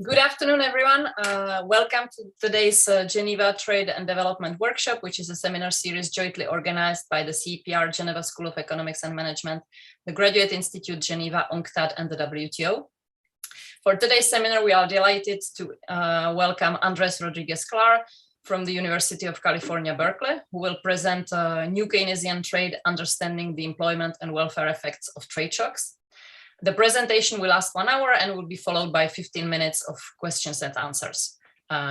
Good afternoon, everyone. Welcome to today's Geneva Trade and Development Workshop, which is a seminar series jointly organized by the CEPR Geneva School of Economics and Management, the Graduate Institute Geneva, UNCTAD, and the WTO. For today's seminar, we are delighted to welcome Andrés Rodríguez-Clare from the University of California, Berkeley, who will present New Keynesian Trade, Understanding the Employment and Welfare Effects of Trade Shocks. The presentation will last 1 hour and will be followed by 15 minutes of questions and answers.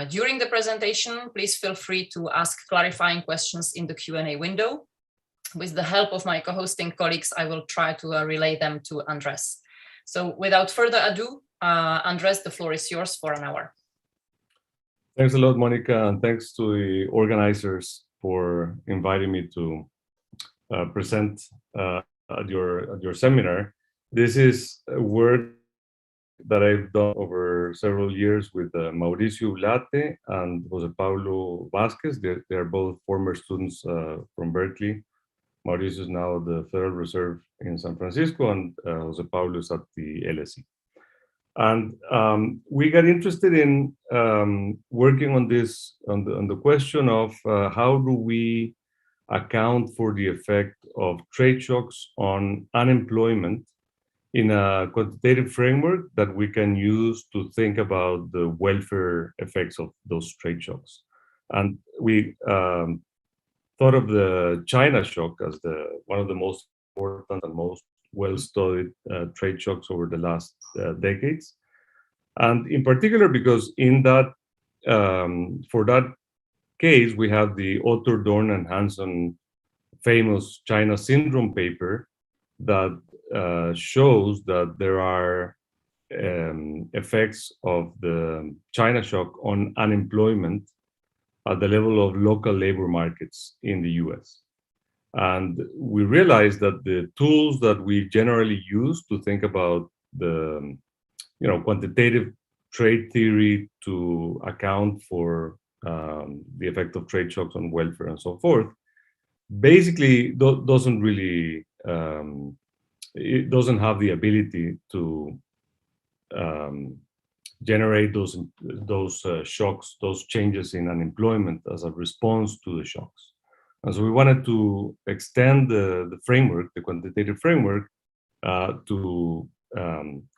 During the presentation, please feel free to ask clarifying questions in the Q&A window. With the help of my co-hosting colleagues, I will try to relay them to Andrés. So without further ado, Andrés, the floor is yours for an hour. Thanks a lot, Monica, and thanks to the organizers for inviting me to present at your seminar. This is work that I've done over several years with Mauricio Ulate and Jose Paulo Vasquez. They're both former students from Berkeley. Mauricio is now the Federal Reserve in San Francisco, and Jose Paulo is at the LSE. And we got interested in working on this, on the question of how do we account for the effect of trade shocks on unemployment in a quantitative framework that we can use to think about the welfare effects of those trade shocks. And we thought of the China shock as one of the most important and most well-studied trade shocks over the last decades. And in particular, because in that, for that case, we have the Otto, Dorn, and Hanson famous China syndrome paper that shows that there are effects of the China shock on unemployment at the level of local labor markets in the US. And we realized that the tools that we generally use to think about the quantitative trade theory to account for the effect of trade shocks on welfare and so forth, basically doesn't really, it doesn't have the ability to generate those shocks, those changes in unemployment as a response to the shocks. And so we wanted to extend the framework, the quantitative framework, to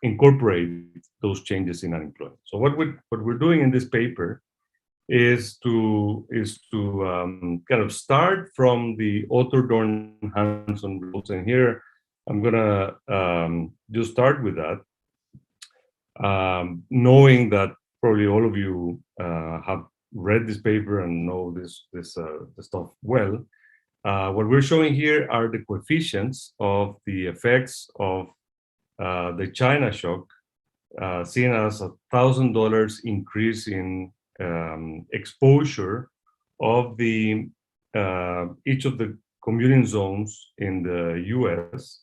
incorporate those changes in unemployment. So what we're doing in this paper is to kind of start from the Otto, Dorn, Hanson rules, and here I'm gonna just start with that, knowing that probably all of you have read this paper and know this stuff well. What we're showing here are the coefficients of the effects of the China shock, seen as $1,000 increase in exposure of the each of the commuting zones in the US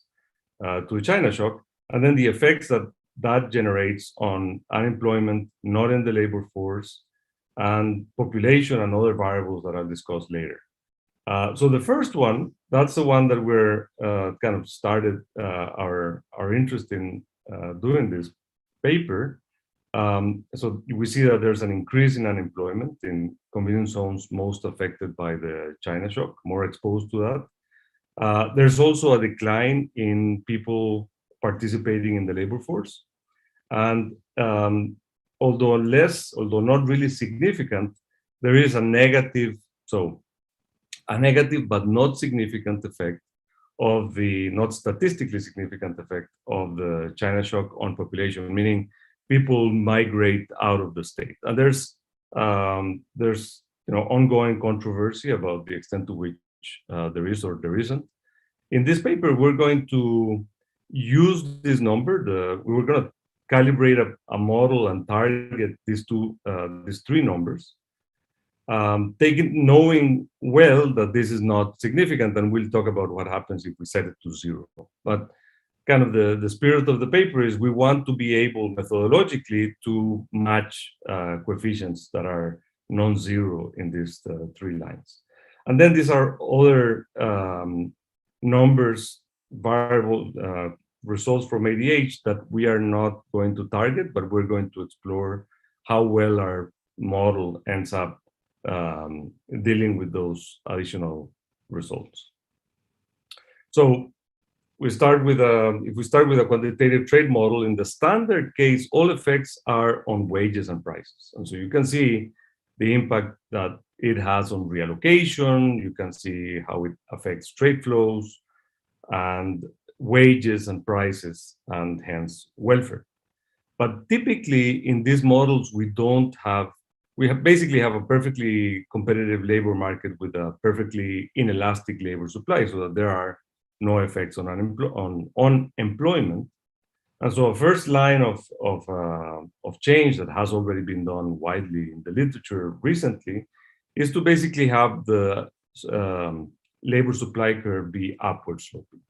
to the China shock, and then the effects that generates on unemployment, not in the labor force, and population and other variables that I'll discuss later. So the first one, that's the one that we're kind of started our interest in doing this paper. So we see that there's an increase in unemployment in convenience zones most affected by the China shock, more exposed to that. There's also a decline in people participating in the labor force. And although not really significant, there is a negative but not significant effect of the, not statistically significant effect of the China shock on population, meaning people migrate out of the state. And there's ongoing controversy about the extent to which there is or there isn't. In this paper, we're going to use this number. We're going to calibrate a model and target these three numbers, knowing well that this is not significant, and we'll talk about what happens if we set it to 0. But kind of the spirit of the paper is we want to be able methodologically to match coefficients that are non-zero in these 3 lines. And then these are other numbers, variable results from ADH that we are not going to target, but we're going to explore how well our model ends up dealing with those additional results. So we start with if we start with a quantitative trade model, in the standard case, all effects are on wages and prices. And so you can see the impact that it has on reallocation. You can see how it affects trade flows and wages and prices, and hence welfare. But typically in these models, we basically have a perfectly competitive labor market with a perfectly inelastic labor supply, so that there are no effects on employment. And so a first line of change that has already been done widely in the literature recently is to basically have the labor supply curve be upward sloping.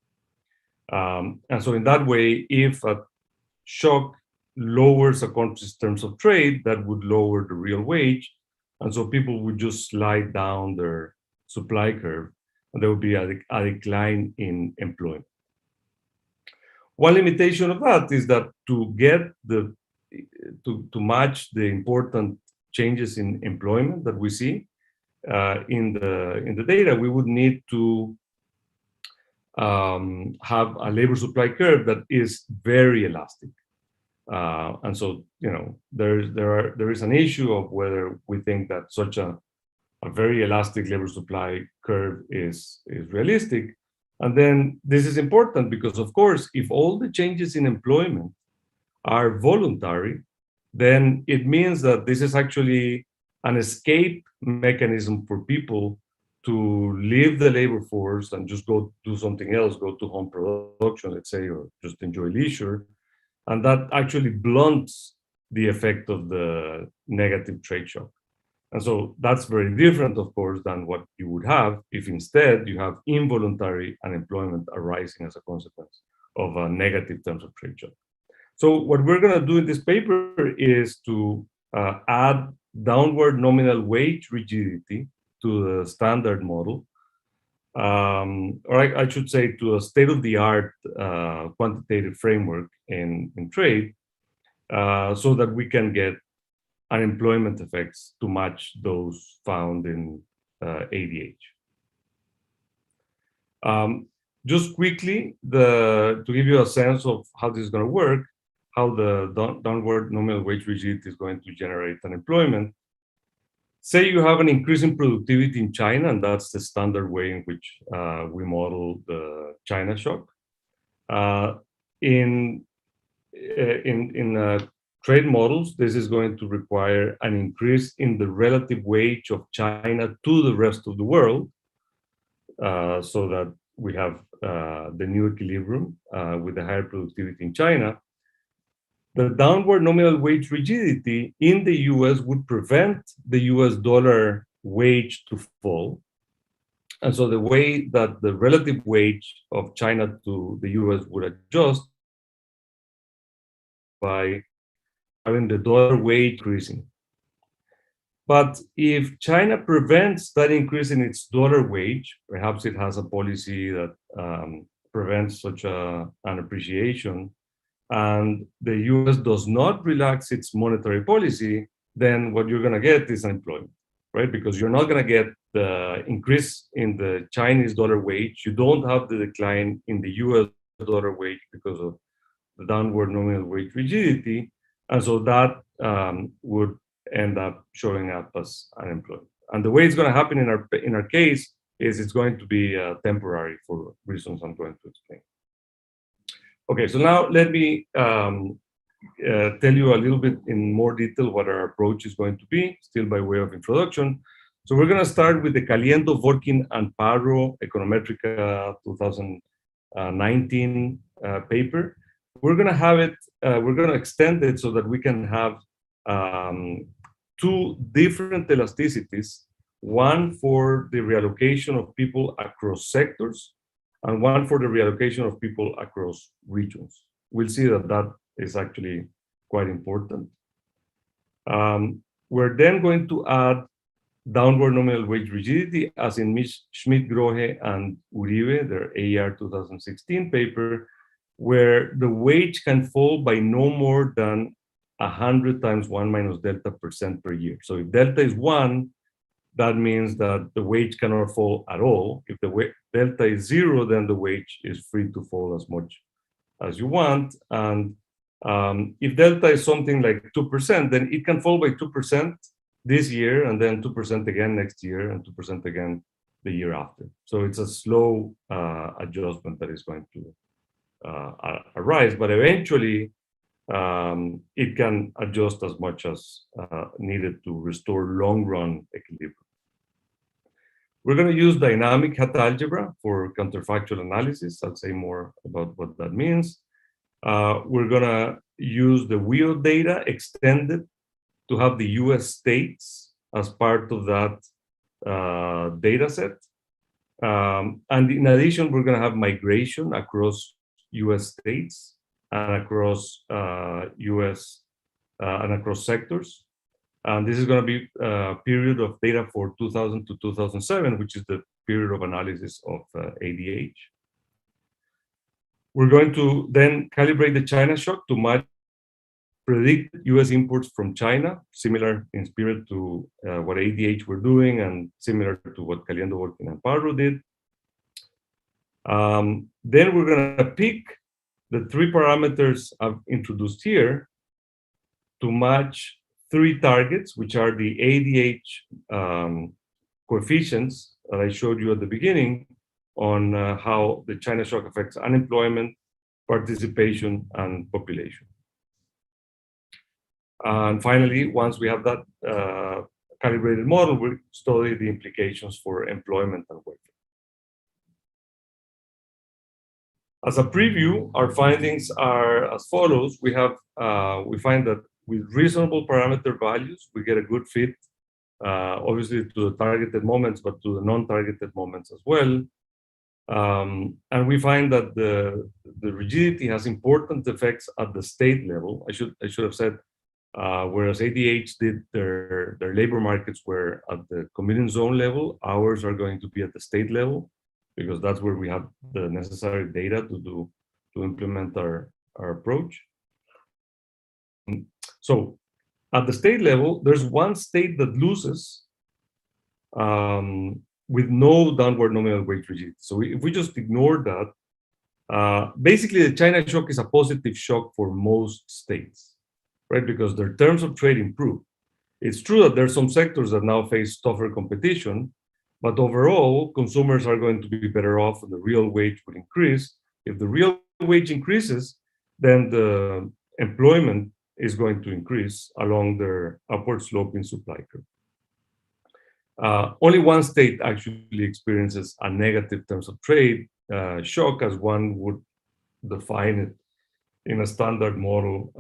And so in that way, if a shock lowers a country's terms of trade, that would lower the real wage. And so people would just slide down their supply curve, and there would be a decline in employment. One limitation of that is that to match the important changes in employment that we see in the data, we would need to have a labor supply curve that is very elastic. And so, there is an issue of whether we think that such a very elastic labor supply curve is realistic. And then this is important because, of course, if all the changes in employment are voluntary, then it means that this is actually an escape mechanism for people to leave the labor force and just go do something else, go to home production, let's say, or just enjoy leisure. And that actually blunts the effect of the negative trade shock. And so that's very different, of course, than what you would have if instead you have involuntary unemployment arising as a consequence of a negative terms of trade shock. So what we're going to do in this paper is to add downward nominal wage rigidity to the standard model, or I should say to a state-of-the-art quantitative framework in trade, so that we can get unemployment effects to match those found in ADH. Just quickly, to give you a sense of how this is going to work, how the downward nominal wage rigidity is going to generate unemployment. Say you have an increase in productivity in China, and that's the standard way in which we model the China shock. In trade models, this is going to require an increase in the relative wage of China to the rest of the world, so that we have the new equilibrium with the higher productivity in China. The downward nominal wage rigidity in the US would prevent the US dollar wage to fall. And so the way that the relative wage of China to the US would adjust by having the dollar wage increasing. But if China prevents that increase in its dollar wage, perhaps it has a policy that prevents such an appreciation, and the US does not relax its monetary policy, then what you're going to get is unemployment, right? Because you're not going to get the increase in the Chinese dollar wage. You don't have the decline in the US dollar wage because of the downward nominal wage rigidity. And so that would end up showing up as unemployment. And the way it's going to happen in our case is it's going to be temporary for reasons I'm going to explain. Okay, so now let me tell you a little bit in more detail what our approach is going to be, still by way of introduction. So we're going to start with the Caliendo, Dworkin, and Parro Econometrica 2019 paper. We're going to have it, we're going to extend it so that we can have two different elasticities, one for the reallocation of people across sectors, and one for the reallocation of people across regions. We'll see that that is actually quite important. We're then going to add downward nominal wage rigidity, as in Schmidt, Grohe, and Uribe, their AER 2016 paper, where the wage can fall by no more than 100 times 1 minus delta percent per year. So if delta is 1, that means that the wage cannot fall at all. If the delta is 0, then the wage is free to fall as much as you want. And if delta is something like 2%, then it can fall by 2% this year, and then 2% again next year, and 2% again the year after. So it's a slow adjustment that is going to arise, but eventually it can adjust as much as needed to restore long-run equilibrium. We're going to use dynamic Hat algebra for counterfactual analysis. I'll say more about what that means. We're going to use the WIO data extended to have the US states as part of that data set. And in addition, we're going to have migration across US states and across US and across sectors. And this is going to be a period of data for 2000 to 2007, which is the period of analysis of ADH. We're going to then calibrate the China shock to match predict US imports from China, similar in spirit to what ADH were doing and similar to what Khandelwal and Parro did. Then we're going to pick the 3 parameters I've introduced here to match 3 targets, which are the ADH coefficients that I showed you at the beginning on how the China shock affects unemployment, participation, and population. And finally, once we have that calibrated model, we'll study the implications for employment and welfare. As a preview, our findings are as follows. We find that with reasonable parameter values, we get a good fit, obviously to the targeted moments, but to the non-targeted moments as well. And we find that the rigidity has important effects at the state level. I should have said, whereas ADH did their labor markets were at the convenience zone level, ours are going to be at the state level, because that's where we have the necessary data to implement our approach. So at the state level, there's one state that loses with no downward nominal wage rigidity. So if we just ignore that, basically the China shock is a positive shock for most states, right? Because their terms of trade improve. It's true that there's some sectors that now face tougher competition, but overall, consumers are going to be better off and the real wage would increase. If the real wage increases, then the employment is going to increase along their upward sloping supply curve. Only one state actually experiences a negative terms of trade shock, as one would define it in a standard model,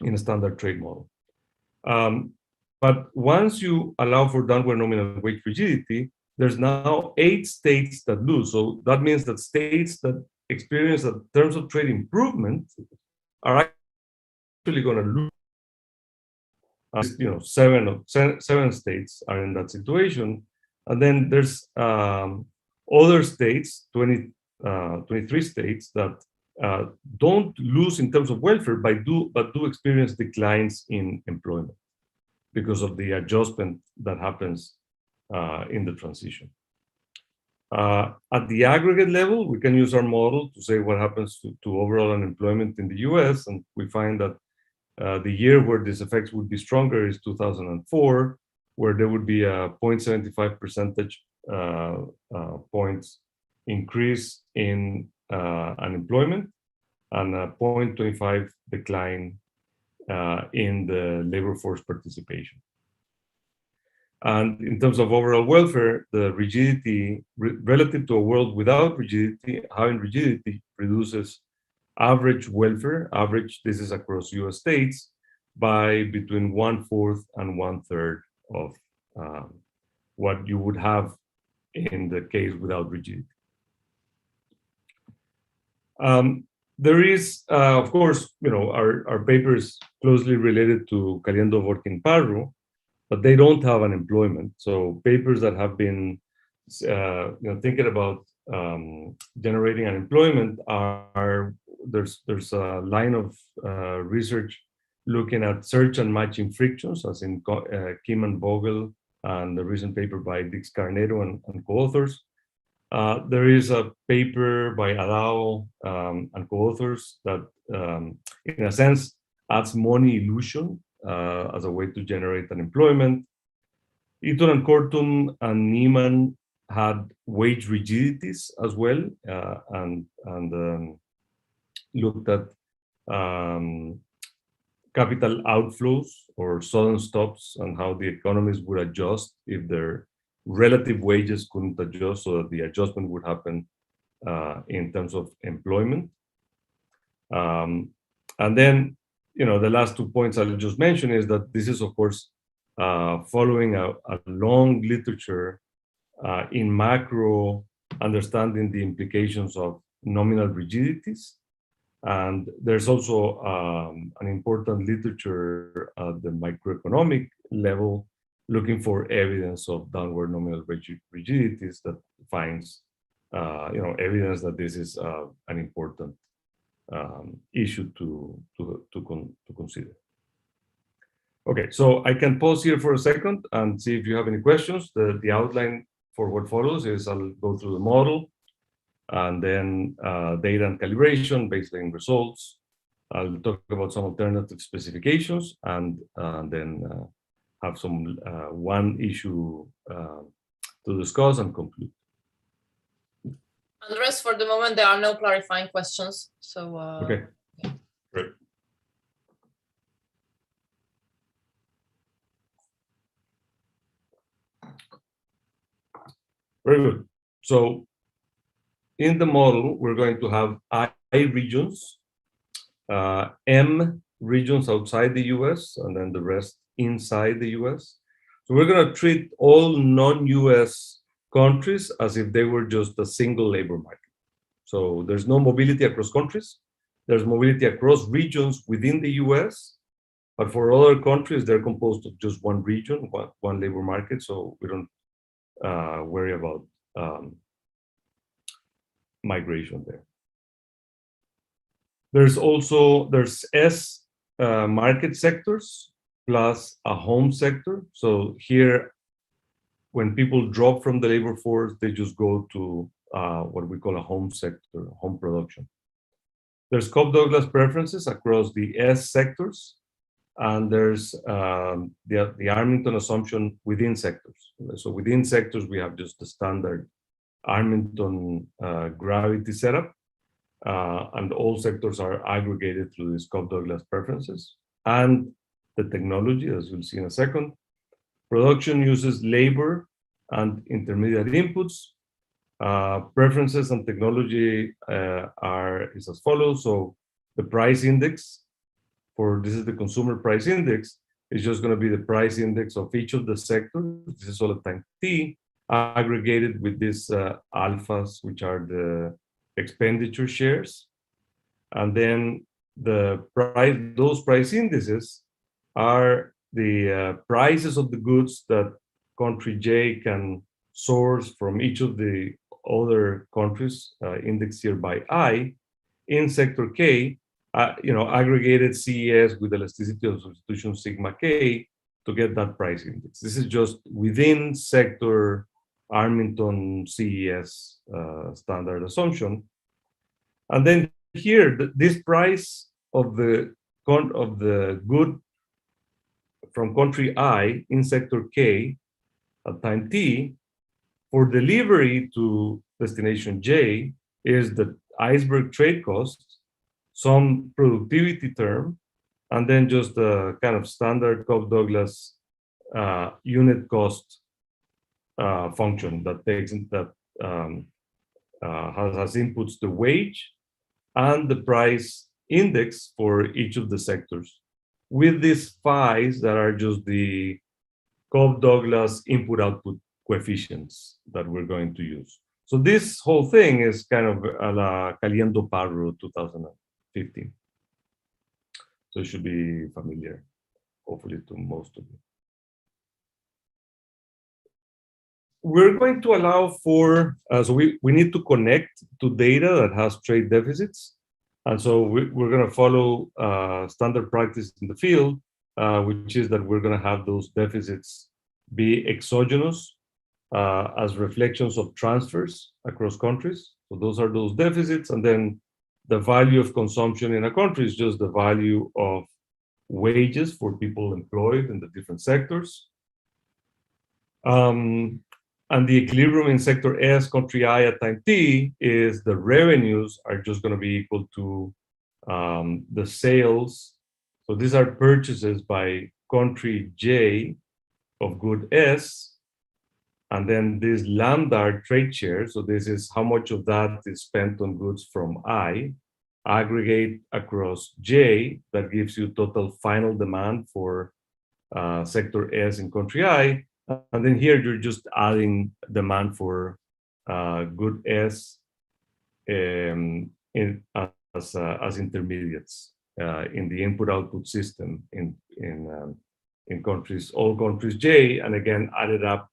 in a standard trade model. But once you allow for downward nominal wage rigidity, there's now 8 states that lose. So that means that states that experience a terms of trade improvement are actually going to lose. 7 states are in that situation. And then there's other states, 23 states that don't lose in terms of welfare, but do experience declines in employment because of the adjustment that happens in the transition. At the aggregate level, we can use our model to say what happens to overall unemployment in the US, and we find that the year where these effects would be stronger is 2004, where there would be a 0.75 percentage points increase in unemployment and a 0.25 decline in the labor force participation. And in terms of overall welfare, the rigidity relative to a world without rigidity, having rigidity reduces average welfare, this is across US states, by between 1/4 and 1/3 of what you would have in the case without rigidity. There is, of course, our paper is closely related to Khandelwal and Parro, but they don't have unemployment. So papers that have been thinking about generating unemployment are there's a line of research looking at search and matching frictions, as in Kim and Vogel, and the recent paper by Dix Carneiro and co-authors. There is a paper by Adao and co-authors that, in a sense, adds money illusion as a way to generate unemployment. Eaton and Kortum and Neiman had wage rigidities as well, and looked at capital outflows or sudden stops and how the economies would adjust if their relative wages couldn't adjust, so that the adjustment would happen in terms of employment. And then, the last 2 points I'll just mention is that this is, of course, following a long literature in macro, understanding the implications of nominal rigidities. And there's also an important literature at the microeconomic level looking for evidence of downward nominal rigidities that finds, evidence that this is an important issue to consider. Okay, so I can pause here for a second and see if you have any questions. The outline for what follows is I'll go through the model, and then data and calibration, baseline results. I'll talk about some alternative specifications, and then have some one issue to discuss and conclude. Andres, for the moment, there are no clarifying questions. So okay, great. Very good. So in the model, we're going to have I regions, M regions outside the US, and then the rest inside the US. So we're going to treat all non-US countries as if they were just a single labor market. So there's no mobility across countries. There's mobility across regions within the US, but for other countries, they're composed of just one region, one labor market. So we don't worry about migration there. There's S market sectors plus a home sector. So here, when people drop from the labor force, they just go to what we call a home sector, home production. There's Cobb-Douglas preferences across the S sectors, and there's the Armington assumption within sectors. So within sectors, we have just the standard Armington gravity setup, and all sectors are aggregated through these Cobb-Douglas preferences. And the technology, as we'll see in a second. Production uses labor and intermediate inputs. Preferences and technology is as follows. So the price index this is the consumer price index, is just going to be the price index of each of the sectors. This is all at time t, aggregated with these alphas, which are the expenditure shares. And then those price indices are the prices of the goods that country J can source from each of the other countries, indexed here by I, in sector K, aggregated CES with elasticity of substitution sigma K to get that price index. This is just within sector Armington CES standard assumption. And then here, this price of the good from country I in sector K at time t for delivery to destination J is the iceberg trade cost, some productivity term, and then just a kind of standard Cobb-Douglas unit cost function that has inputs the wage and the price index for each of the sectors, with these phi's that are just the Cobb-Douglas input-output coefficients that we're going to use. So this whole thing is kind of a la Caliendo-Parro 2015. So it should be familiar, hopefully, to most of you. We're going to allow for, so we need to connect to data that has trade deficits. And so we're going to follow standard practice in the field, which is that we're going to have those deficits be exogenous as reflections of transfers across countries. So those are those deficits. And then the value of consumption in a country is just the value of wages for people employed in the different sectors. And the equilibrium in sector S, country I at time t, is the revenues are just going to be equal to the sales. So these are purchases by country J of good S, and then this lambda are trade shares. So this is how much of that is spent on goods from I, aggregate across J, that gives you total final demand for sector S in country I. And then here you're just adding demand for good S as intermediates in the input-output system in countries, all countries J, and again added up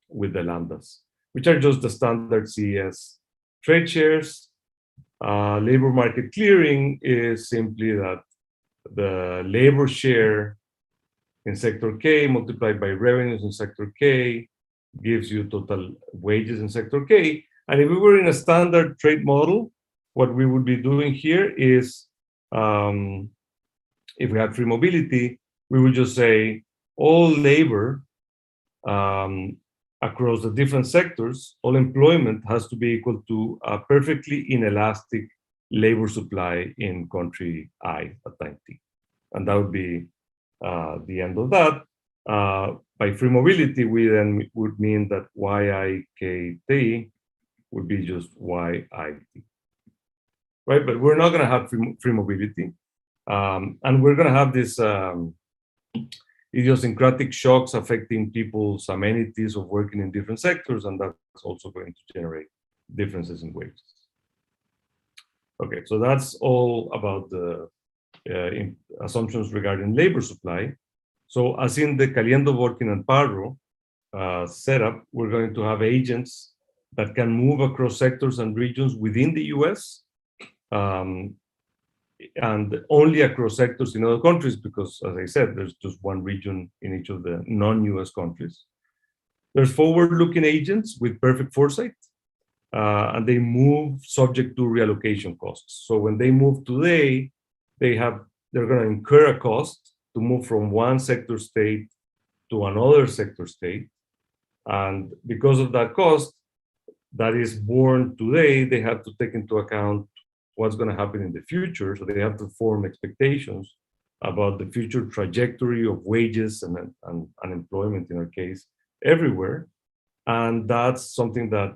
with the lambdas, which are just the standard CES trade shares. Labor market clearing is simply that the labor share in sector K multiplied by revenues in sector K gives you total wages in sector K. And if we were in a standard trade model, what we would be doing here is, if we had free mobility, we would just say all labor across the different sectors, all employment has to be equal to a perfectly inelastic labor supply in country I at time t. And that would be the end of that. By free mobility, we then would mean that YIKT would be just YIT. Right, but we're not going to have free mobility. And we're going to have this idiosyncratic shocks affecting people's amenities of working in different sectors, and that's also going to generate differences in wages. Okay, so that's all about the assumptions regarding labor supply. So as in the Caliendo, working, and Paro setup, we're going to have agents that can move across sectors and regions within the US, and only across sectors in other countries, because, as I said, there's just one region in each of the non-US countries. There's forward-looking agents with perfect foresight, and they move subject to reallocation costs. So when they move today, they're going to incur a cost to move from one sector state to another sector state. And because of that cost that is born today, they have to take into account what's going to happen in the future. So they have to form expectations about the future trajectory of wages and unemployment, in our case, everywhere. And that's something that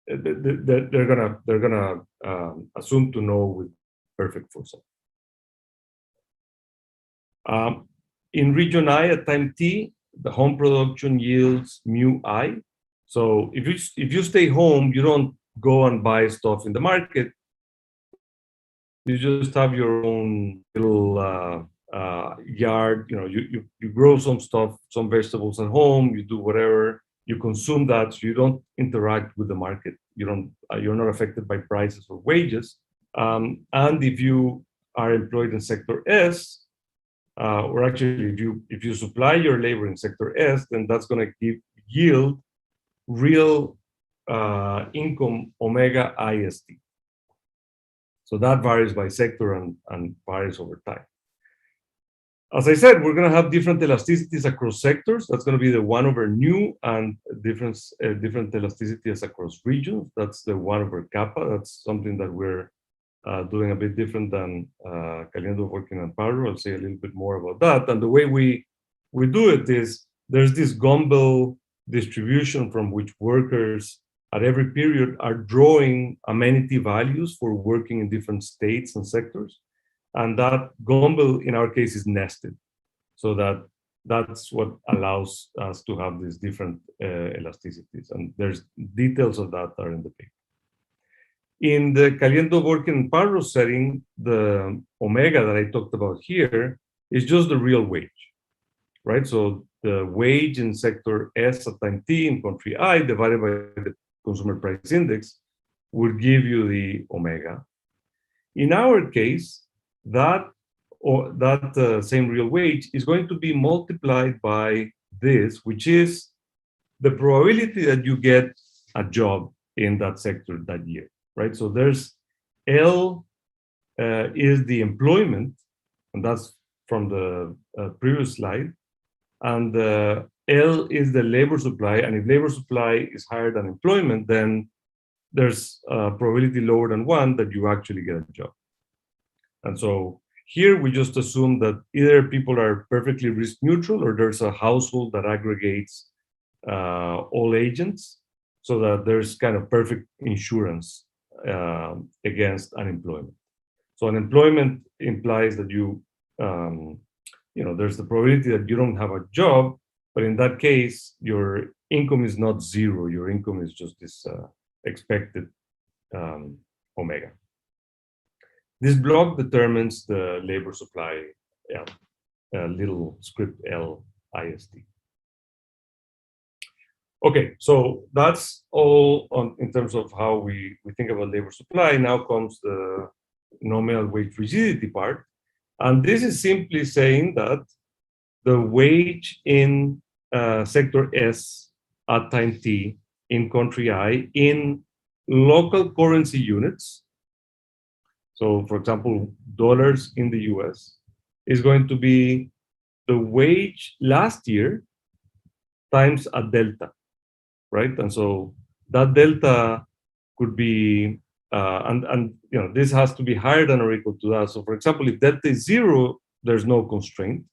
they're gonna assume to know with perfect foresight. In region I at time t, the home production yields mu I. So if you stay home, you don't go and buy stuff in the market. You just have your own little yard. You know, you grow some stuff, some vegetables at home. You do whatever. You consume that, so you don't interact with the market. You're not affected by prices or wages. And if you are employed in sector S, or actually if you supply your labor in sector S, then that's going to yield real income omega IST. So that varies by sector and varies over time. As I said, we're going to have different elasticities across sectors. That's going to be the 1 over nu, and different elasticities across regions. That's the 1 over kappa. That's something that we're doing a bit different than Caliendo, working, and Paro. I'll say a little bit more about that. And the way we do it is there's this Gumbel distribution from which workers at every period are drawing amenity values for working in different states and sectors. And that Gumbel, in our case, is nested. So that's what allows us to have these different elasticities. And there's details of that are in the paper. In the Caliendo, working, and Paro setting, the omega that I talked about here is just the real wage, right? So the wage in sector S at time T in country I divided by the consumer price index would give you the omega. In our case, that same real wage is going to be multiplied by this, which is the probability that you get a job in that sector that year, right? So there's L is the employment, and that's from the previous slide, and L is the labor supply, and if labor supply is higher than employment, then there's a probability lower than 1 that you actually get a job. And so here we just assume that either people are perfectly risk neutral or there's a household that aggregates all agents so that there's kind of perfect insurance against unemployment. So unemployment implies that you know, there's the probability that you don't have a job, but in that case, your income is not 0. Your income is just this expected omega. This block determines the labor supply, little script L IST. Okay, so that's all in terms of how we think about labor supply. Now comes the nominal wage rigidity part. And this is simply saying that the wage in sector S at time T in country I in local currency units, so for example, dollars in the US, is going to be the wage last year times a delta, right? And so that delta could be, and you know, this has to be higher than or equal to that. So for example, if delta is 0, there's no constraint.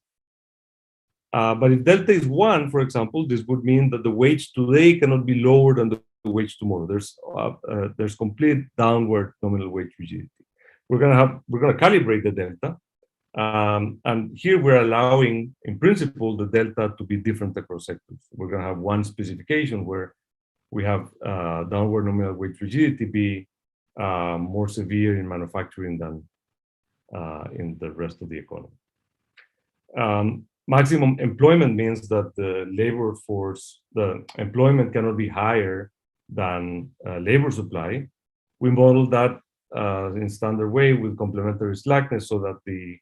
But if delta is 1, for example, this would mean that the wage today cannot be lower than the wage tomorrow. There's complete downward nominal wage rigidity. We're gonna calibrate the delta, and here we're allowing, in principle, the delta to be different across sectors. We're gonna have one specification where we have downward nominal wage rigidity be more severe in manufacturing than in the rest of the economy. Maximum employment means that the labor force, the employment cannot be higher than labor supply. We model that in standard way with complementary slackness so that the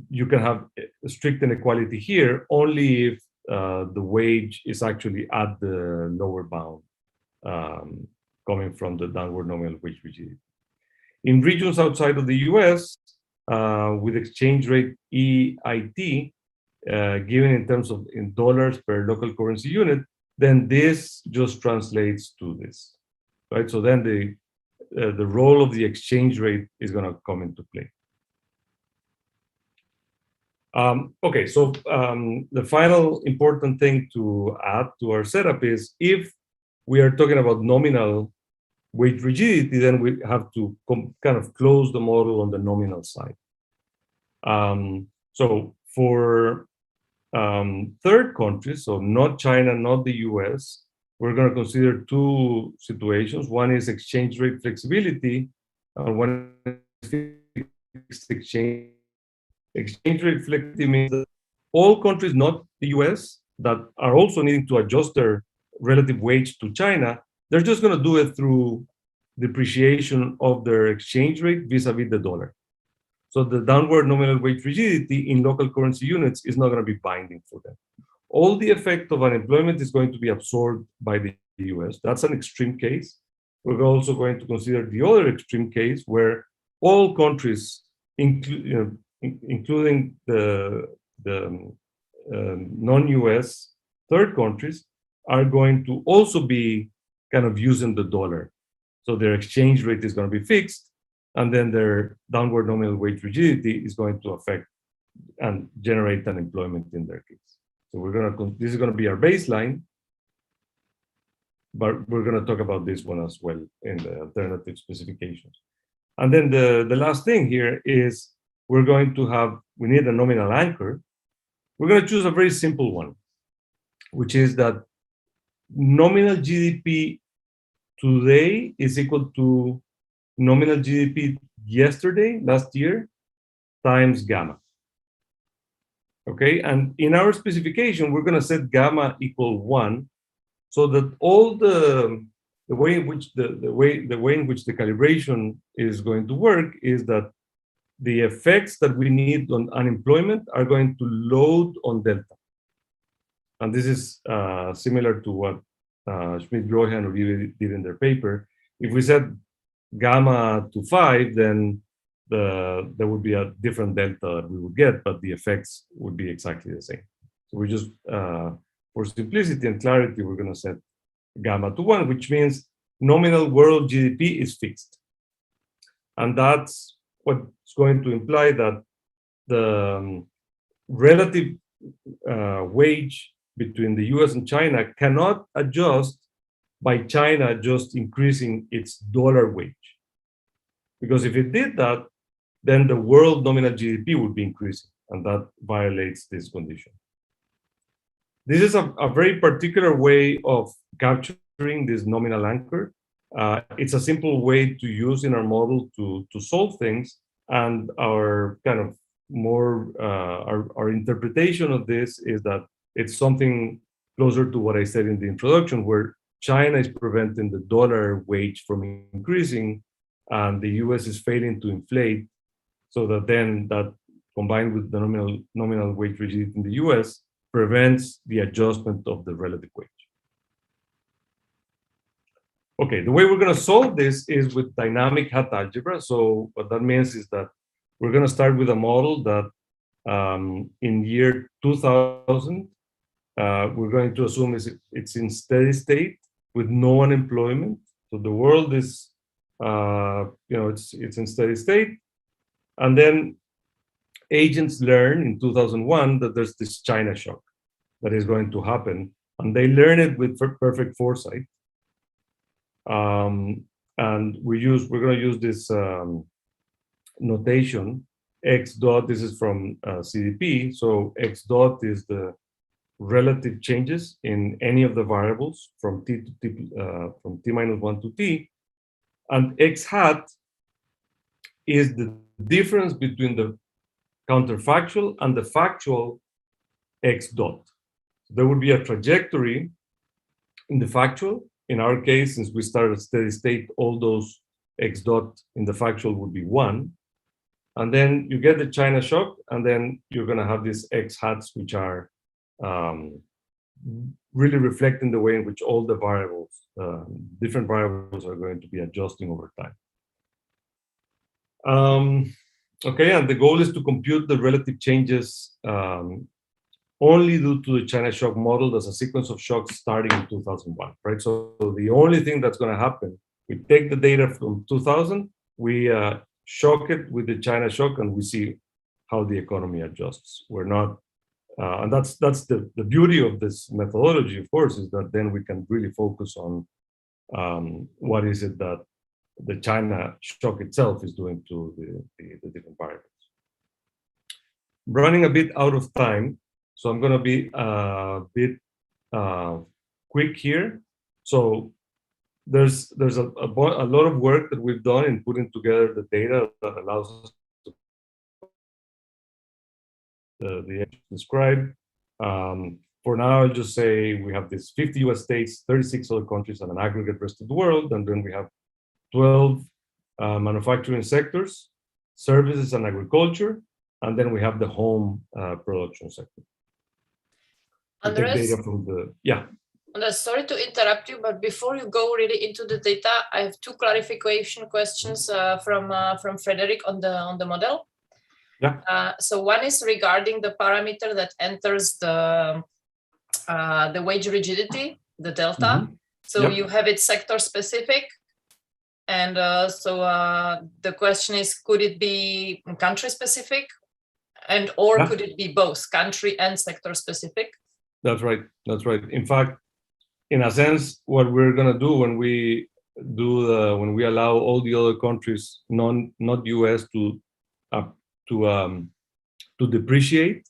you can have strict inequality here only if the wage is actually at the lower bound coming from the downward nominal wage rigidity. In regions outside of the US, with exchange rate EIT, given in terms of in dollars per local currency unit, then this just translates to this, right? So then the role of the exchange rate is going to come into play. Okay, so the final important thing to add to our setup is if we are talking about nominal wage rigidity, then we have to kind of close the model on the nominal side. So for third countries, so not China, not the US, we're going to consider two situations. One is exchange rate flexibility, and one is fixed exchange. Exchange rate flexibility means that all countries, not the US, that are also needing to adjust their relative wage to China, they're just going to do it through depreciation of their exchange rate vis-a-vis the dollar. So the downward nominal wage rigidity in local currency units is not going to be binding for them. All the effect of unemployment is going to be absorbed by the US. That's an extreme case. We're also going to consider the other extreme case where all countries, including the non-US third countries, are going to also be kind of using the dollar. So their exchange rate is going to be fixed, and then their downward nominal wage rigidity is going to affect and generate unemployment in their case. So this is going to be our baseline, but we're going to talk about this one as well in the alternative specifications. And then the last thing here is we need a nominal anchor. We're going to choose a very simple one, which is that nominal GDP today is equal to nominal GDP yesterday, last year, times gamma. Okay, and in our specification, we're going to set gamma equal 1, so that all the way in which the way in which the calibration is going to work is that the effects that we need on unemployment are going to load on delta. And this is similar to what Schmidt, Grohe, and Uribe did in their paper. If we set gamma to 5, then there would be a different delta that we would get, but the effects would be exactly the same. So we just, for simplicity and clarity, we're going to set gamma to 1, which means nominal world GDP is fixed. And that's what's going to imply that the relative wage between the US and China cannot adjust by China just increasing its dollar wage. Because if it did that, then the world nominal GDP would be increasing, and that violates this condition. This is a very particular way of capturing this nominal anchor. It's a simple way to use in our model to solve things, and our kind of more, our interpretation of this is that it's something closer to what I said in the introduction, where China is preventing the dollar wage from increasing, and the US is failing to inflate, so that then that combined with the nominal wage rigidity in the US prevents the adjustment of the relative wage. Okay, the way we're going to solve this is with dynamic Hat algebra. So what that means is that we're going to start with a model that in year 2000, we're going to assume it's in steady state with no unemployment. So the world is, it's in steady state. And then agents learn in 2001 that there's this China shock that is going to happen. And they learn it with perfect foresight. And we're going to use this notation, x dot, this is from CDP. So x dot is the relative changes in any of the variables from t to t, from t minus 1 to t. And x hat is the difference between the counterfactual and the factual x dot. There would be a trajectory in the factual. In our case, since we started at steady state, all those x dot in the factual would be 1. And then you get the China shock, and then you're going to have these x hats, which are really reflecting the way in which all the variables, different variables, are going to be adjusting over time. Okay, and the goal is to compute the relative changes only due to the China shock model. There's a sequence of shocks starting in 2001, right? So the only thing that's going to happen, we take the data from 2000, we shock it with the China shock, and we see how the economy adjusts. We're not, and that's the beauty of this methodology, of course, is that then we can really focus on what is it that the China shock itself is doing to the different variables. Running a bit out of time, so I'm going to be a bit quick here. So there's a lot of work that we've done in putting together the data that allows us to the describe. For now, I'll just say we have these 50 US states, 36 other countries, and an aggregate rest of the world, and then we have 12 manufacturing sectors, services and agriculture, and then we have the home production sector. Andrés, data from the, yeah. Andrés, sorry to interrupt you, but before you go really into the data, I have two clarification questions from Frederick on the model. Yeah. So one is regarding the parameter that enters the wage rigidity, the delta. Mm-hmm. So you have it sector specific. And the question is, could it be country specific, or could it be both country and sector specific? That's right. That's right. In fact, in a sense, what we're going to do when we allow all the other countries, not US, to depreciate,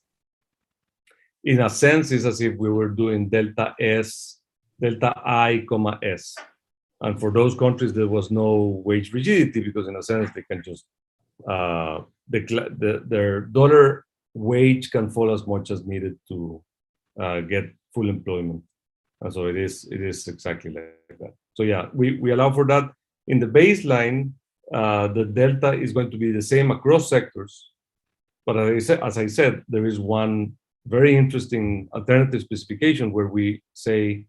in a sense, is as if we were doing delta I, S. And for those countries, there was no wage rigidity, because in a sense, they can just, their dollar wage can fall as much as needed to get full employment. And so it is exactly like that. So yeah, we allow for that. In the baseline, the delta is going to be the same across sectors. But as I said, there is one very interesting alternative specification where we say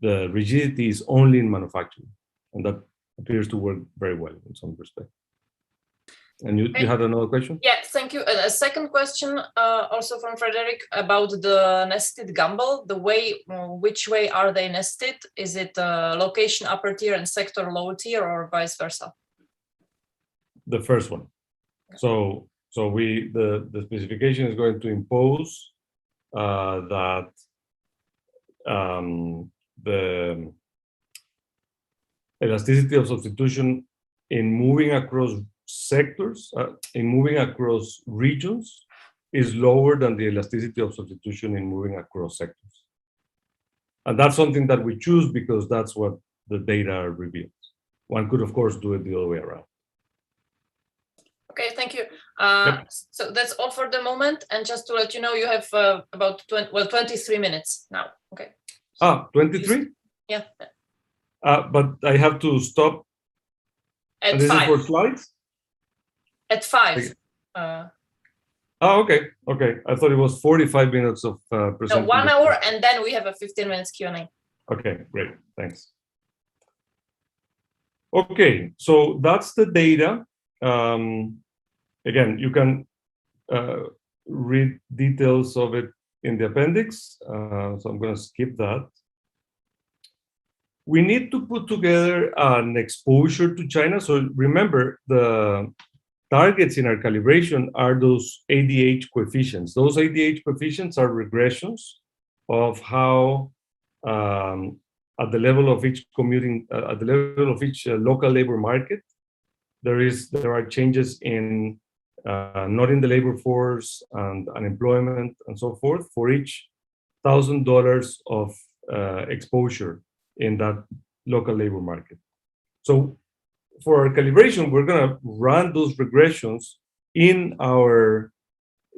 the rigidity is only in manufacturing. And that appears to work very well in some respect. And you had another question? Yeah, thank you. A second question, also from Frederick, about the nested gamble. The way, which way are they nested? Is it location upper tier and sector lower tier, or vice versa? The first one. So the specification is going to impose that the elasticity of substitution in moving across sectors, in moving across regions, is lower than the elasticity of substitution in moving across sectors. And that's something that we choose because that's what the data reveals. One could, of course, do it the other way around. Okay, thank you. Yep. So that's all for the moment. And just to let you know, you have about 23 minutes now. Okay. 23? Yeah. But I have to stop. At this 5. Is for slides? At 5. Okay. I thought it was 45 minutes of presenting. No, 1 hour, and then we have a 15 minutes Q&A. Okay, great, thanks. Okay, so that's the data. Again, you can read details of it in the appendix, so I'm going to skip that. We need to put together an exposure to China. So remember, the targets in our calibration are those ADH coefficients. Those ADH coefficients are regressions of how, at the level of each at the level of each local labor market, there are changes in not in the labor force and unemployment and so forth for each $1,000 of exposure in that local labor market. So for our calibration, we're going to run those regressions in our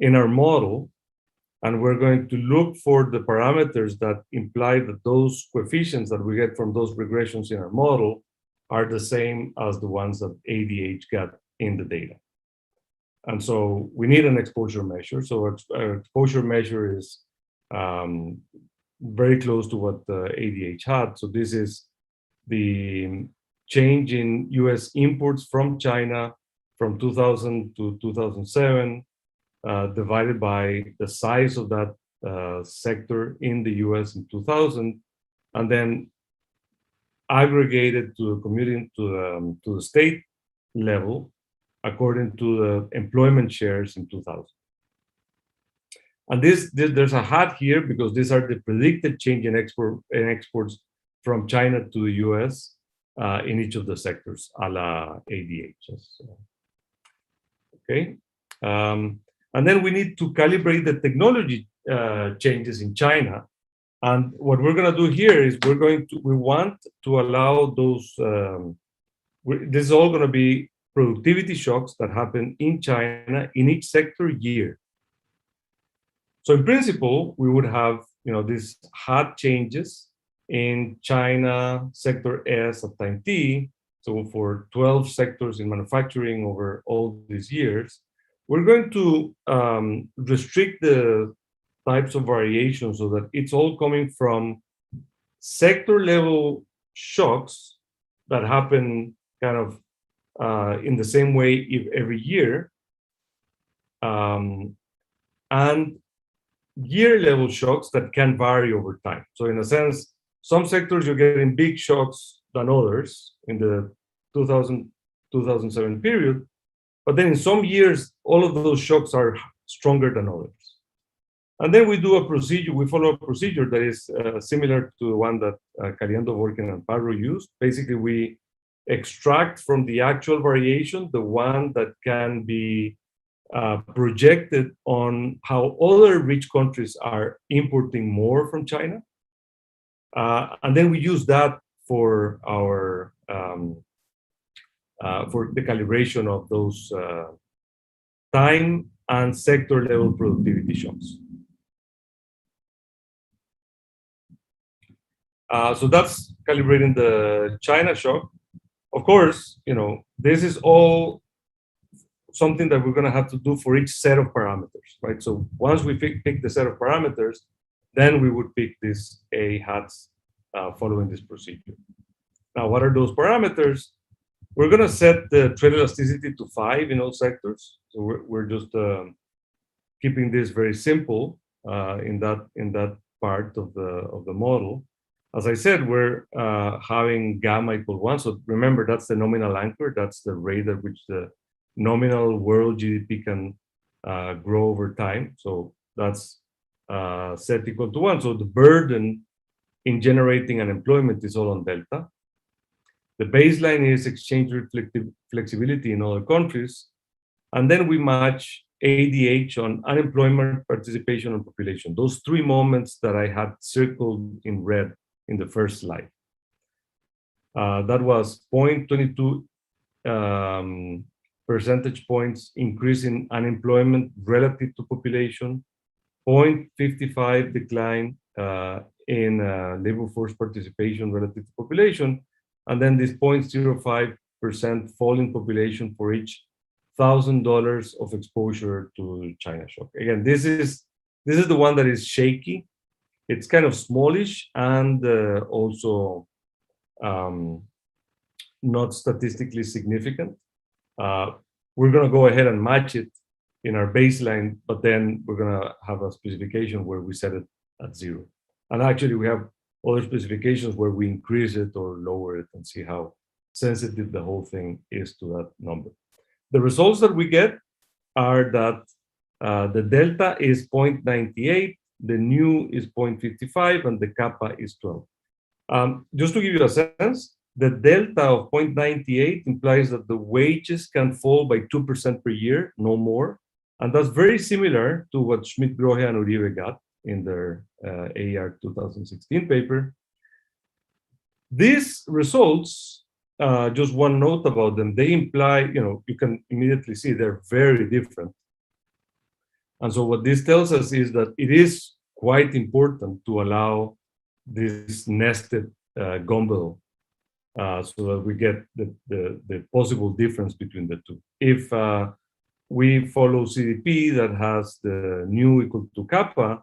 model, and we're going to look for the parameters that imply that those coefficients that we get from those regressions in our model are the same as the ones that ADH got in the data. And so we need an exposure measure. So our exposure measure is very close to what the ADH had. So this is the change in US imports from China from 2000 to 2007, divided by the size of that sector in the US in 2000, and then aggregated to the community, to the state level, according to the employment shares in 2000. And there's a hat here because these are the predicted change in exports from China to the US in each of the sectors, a la ADHs. Okay. And then we need to calibrate the technology changes in China. And what we're going to do here is we want to allow those, this is all going to be productivity shocks that happen in China in each sector year. So in principle, we would have, these hat changes in China sector S at time t. So for 12 sectors in manufacturing over all these years, we're going to restrict the types of variations so that it's all coming from sector level shocks that happen kind of in the same way every year, and year level shocks that can vary over time. So in a sense, some sectors you're getting big shocks than others in the 2007 period, but then in some years, all of those shocks are stronger than others. And then we do a procedure, we follow a procedure that is similar to the one that Caliendo, Working, and Parro used. Basically, we extract from the actual variation the one that can be projected on how other rich countries are importing more from China. And then we use that for our for the calibration of those time and sector level productivity shocks. So that's calibrating the China shock. Of course, this is all something that we're going to have to do for each set of parameters, right? So once we pick the set of parameters, then we would pick these A hats following this procedure. Now, what are those parameters? We're going to set the trade elasticity to 5 in all sectors. So we're just keeping this very simple in that part of the model. As I said, we're having gamma equal 1. So remember, that's the nominal anchor. That's the rate at which the nominal world GDP can grow over time. So that's set equal to 1. So the burden in generating unemployment is all on delta. The baseline is exchange rate flexibility in other countries. And then we match ADH on unemployment, participation, and population. Those 3 moments that I had circled in red in the first slide. That was 0.22 percentage points increase in unemployment relative to population, 0.55 decline in labor force participation relative to population, and then this 0.05% fall in population for each $1,000 of exposure to China shock. Again, this is the one that is shaky. It's kind of smallish and also not statistically significant. We're going to go ahead and match it in our baseline, but then we're going to have a specification where we set it at 0. And actually, we have other specifications where we increase it or lower it and see how sensitive the whole thing is to that number. The results that we get are that the delta is 0.98, the nu is 0.55, and the kappa is 12. Just to give you a sense, the delta of 0.98 implies that the wages can fall by 2% per year, no more. And that's very similar to what Schmidt, Grohe, and Uribe got in their AER 2016 paper. These results, just one note about them, they imply, you can immediately see they're very different. And so what this tells us is that it is quite important to allow this nested gumbo so that we get the possible difference between the two. If we follow CDP that has the nu equal to kappa,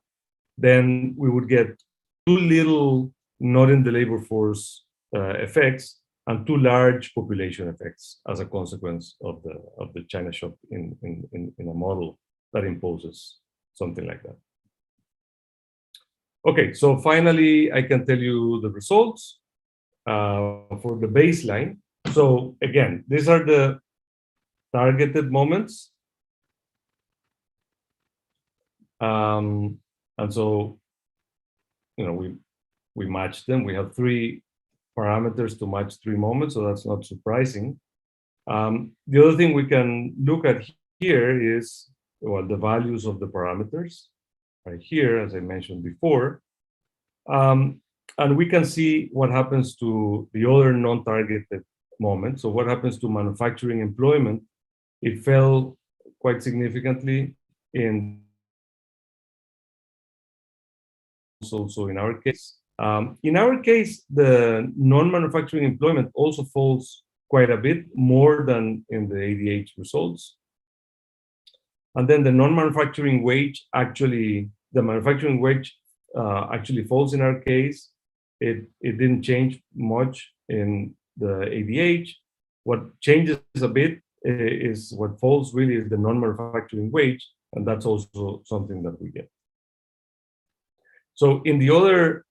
then we would get too little not in the labor force effects and too large population effects as a consequence of the China shock in a model that imposes something like that. Okay, so finally, I can tell you the results for the baseline. So again, these are the targeted moments. And so, we match them. We have 3 parameters to match 3 moments, so that's not surprising. The other thing we can look at here is, well, the values of the parameters right here, as I mentioned before. And we can see what happens to the other non-targeted moments. So what happens to manufacturing employment? It fell quite significantly in also in our case. In our case, the non-manufacturing employment also falls quite a bit more than in the ADH results. And then the non-manufacturing wage actually, the manufacturing wage actually falls in our case. It didn't change much in the ADH. What changes a bit is what falls really is the non-manufacturing wage, and that's also something that we get. So in the other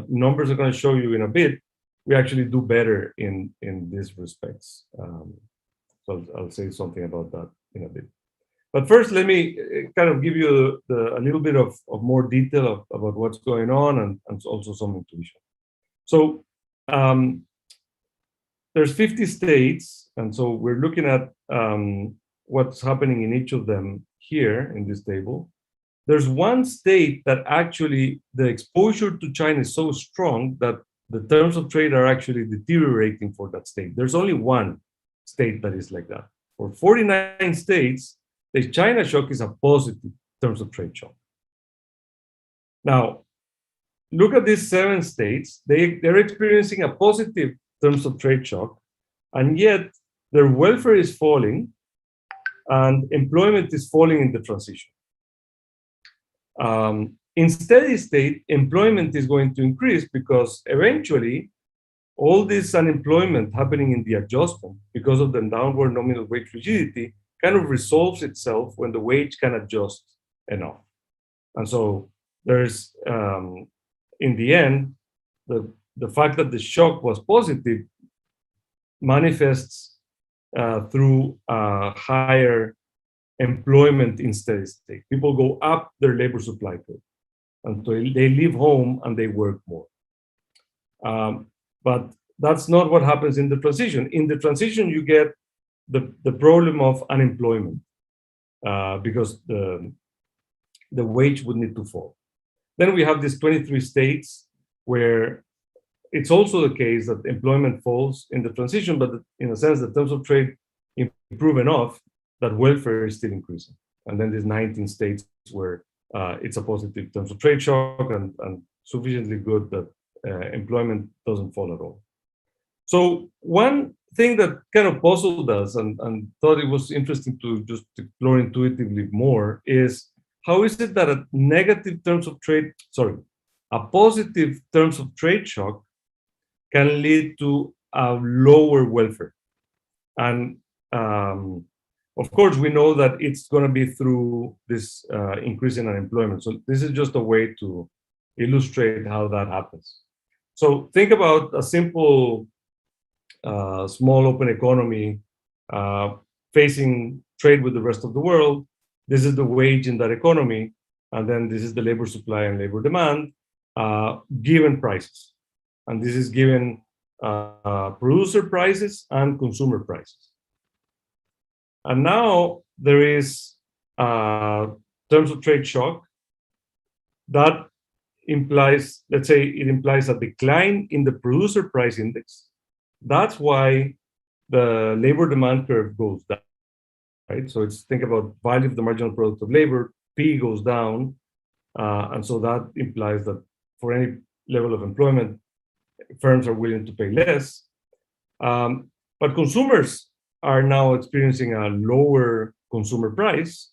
numbers I'm going to show you in a bit, we actually do better in these respects. So I'll say something about that in a bit. But first, let me kind of give you a little bit of more detail about what's going on and also some intuition. So there's 50 states, and so we're looking at what's happening in each of them here in this table. There's one state that actually the exposure to China is so strong that the terms of trade are actually deteriorating for that state. There's only one state that is like that. For 49 states, the China shock is a positive terms of trade shock. Now, look at these 7 states. They're experiencing a positive terms of trade shock, and yet their welfare is falling and employment is falling in the transition. In steady state, employment is going to increase because eventually all this unemployment happening in the adjustment because of the downward nominal wage rigidity kind of resolves itself when the wage can adjust enough. And so there's, in the end, the fact that the shock was positive manifests through higher employment in steady state. People go up their labor supply curve, and so they leave home and they work more. But that's not what happens in the transition. In the transition, you get the problem of unemployment because the wage would need to fall. Then we have these 23 states where it's also the case that employment falls in the transition, but in a sense, the terms of trade improve enough that welfare is still increasing. And then there's 19 states where it's a positive terms of trade shock and sufficiently good that employment doesn't fall at all. So one thing that kind of puzzled us and thought it was interesting to just explore intuitively more is how is it that a positive terms of trade shock can lead to a lower welfare? And of course, we know that it's going to be through this increase in unemployment. So this is just a way to illustrate how that happens. So think about a simple small open economy facing trade with the rest of the world. This is the wage in that economy, and then this is the labor supply and labor demand given prices. And this is given producer prices and consumer prices. And now there is terms of trade shock that implies, let's say it implies a decline in the producer price index. That's why the labor demand curve goes down, right? So it's think about value of the marginal product of labor, P goes down. And so that implies that for any level of employment, firms are willing to pay less. But consumers are now experiencing a lower consumer price,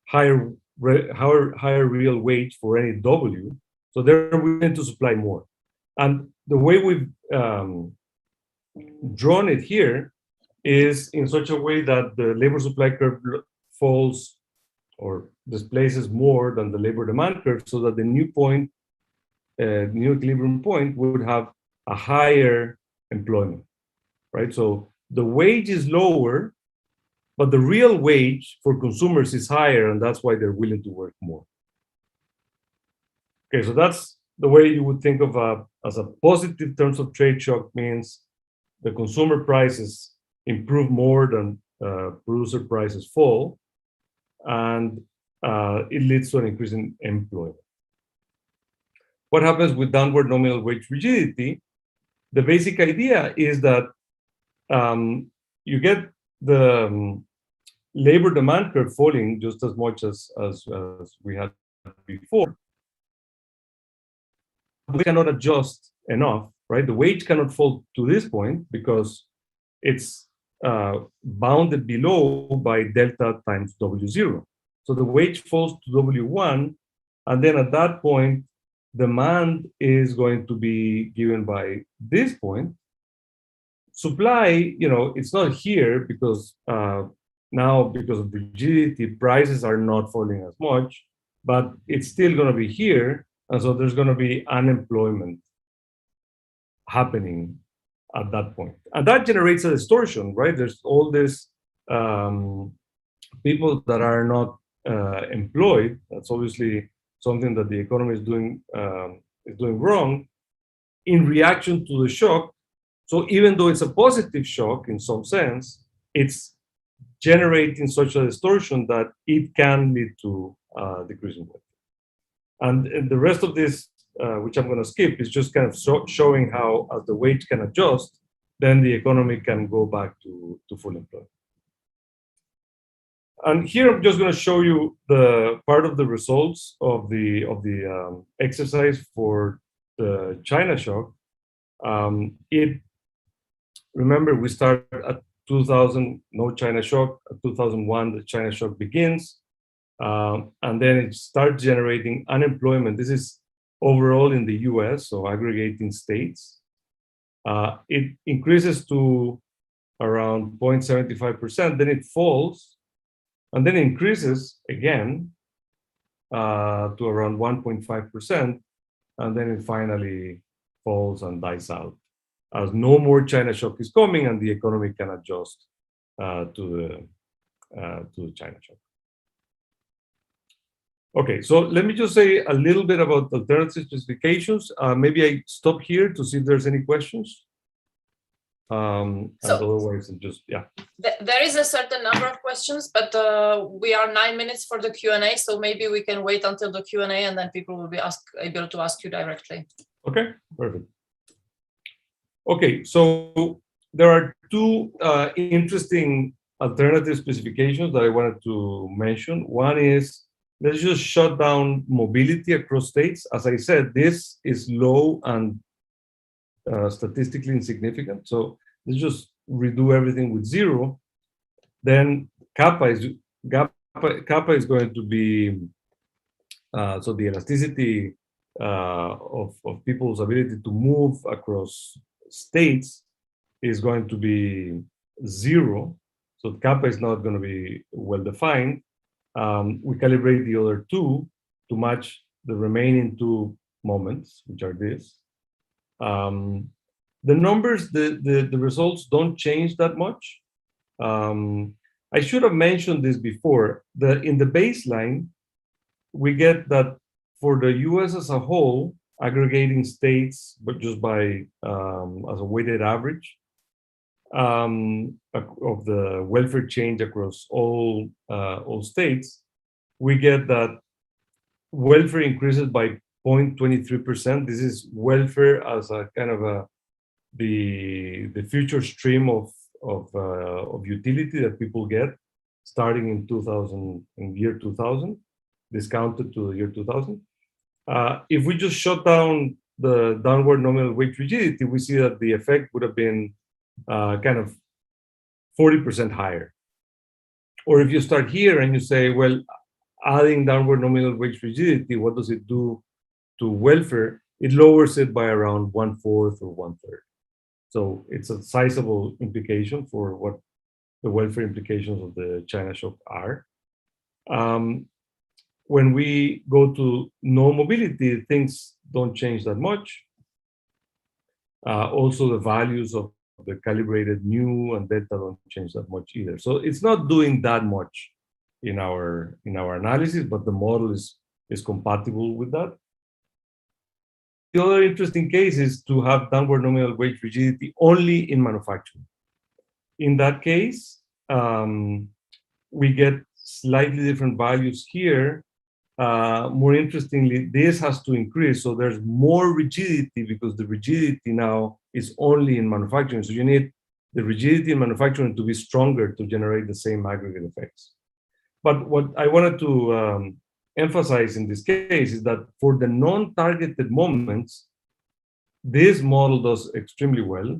higher real wage for any W, so they're willing to supply more. And the way we've drawn it here is in such a way that the labor supply curve falls or displaces more than the labor demand curve, so that the new equilibrium point would have a higher employment, right? So the wage is lower, but the real wage for consumers is higher, and that's why they're willing to work more. Okay, so that's the way you would think of as a positive terms of trade shock means the consumer prices improve more than producer prices fall, and it leads to an increase in employment. What happens with downward nominal wage rigidity? The basic idea is that you get the labor demand curve falling just as much as we had before. We cannot adjust enough, right? The wage cannot fall to this point because it's bounded below by delta times W0. So the wage falls to W1, and then at that point, demand is going to be given by this point. Supply, it's not here because now because of rigidity, prices are not falling as much, but it's still going to be here. And so there's going to be unemployment happening at that point. And that generates a distortion, right? There's all these people that are not employed. That's obviously something that the economy is doing wrong in reaction to the shock. So even though it's a positive shock in some sense, it's generating such a distortion that it can lead to decreasing welfare. And the rest of this, which I'm going to skip, is just kind of showing how as the wage can adjust, then the economy can go back to full employment. And here I'm just going to show you the part of the results of the exercise for the China shock. Remember, we start at 2000, no China shock. At 2001, the China shock begins, and then it starts generating unemployment. This is overall in the U.S., so aggregating states. It increases to around 0.75%, then it falls, and then increases again to around 1.5%, and then it finally falls and dies out, as no more China shock is coming and the economy can adjust to the China shock. Okay, so let me just say a little bit about alternative specifications. Maybe I stop here to see if there's any questions. And otherwise, just, yeah. There is a certain number of questions, but we are 9 minutes for the Q&A, so maybe we can wait until the Q&A and then people will be able to ask you directly. Okay, perfect. Okay, so there are two interesting alternative specifications that I wanted to mention. One is, let's just shut down mobility across states. As I said, this is low and statistically insignificant. So let's just redo everything with zero. Then kappa is going to be, so the elasticity of people's ability to move across states is going to be zero. So kappa is not going to be well defined. We calibrate the other two to match the remaining two moments, which are this. The numbers, the results don't change that much. I should have mentioned this before. In the baseline, we get that for the US as a whole, aggregating states, but just by as a weighted average of the welfare change across all states, we get that welfare increases by 0.23%. This is welfare as a kind of the future stream of utility that people get starting in year 2000, discounted to the year 2000. If we just shut down the downward nominal wage rigidity, we see that the effect would have been kind of 40% higher. Or if you start here and you say, well, adding downward nominal wage rigidity, what does it do to welfare? It lowers it by around 1/4 or 1/3. So it's a sizable implication for what the welfare implications of the China shock are. When we go to no mobility, things don't change that much. Also, the values of the calibrated mu and delta don't change that much either. So it's not doing that much in our analysis, but the model is compatible with that. The other interesting case is to have downward nominal wage rigidity only in manufacturing. In that case, we get slightly different values here. More interestingly, this has to increase, so there's more rigidity because the rigidity now is only in manufacturing. So you need the rigidity in manufacturing to be stronger to generate the same aggregate effects. But what I wanted to emphasize in this case is that for the non-targeted moments, this model does extremely well.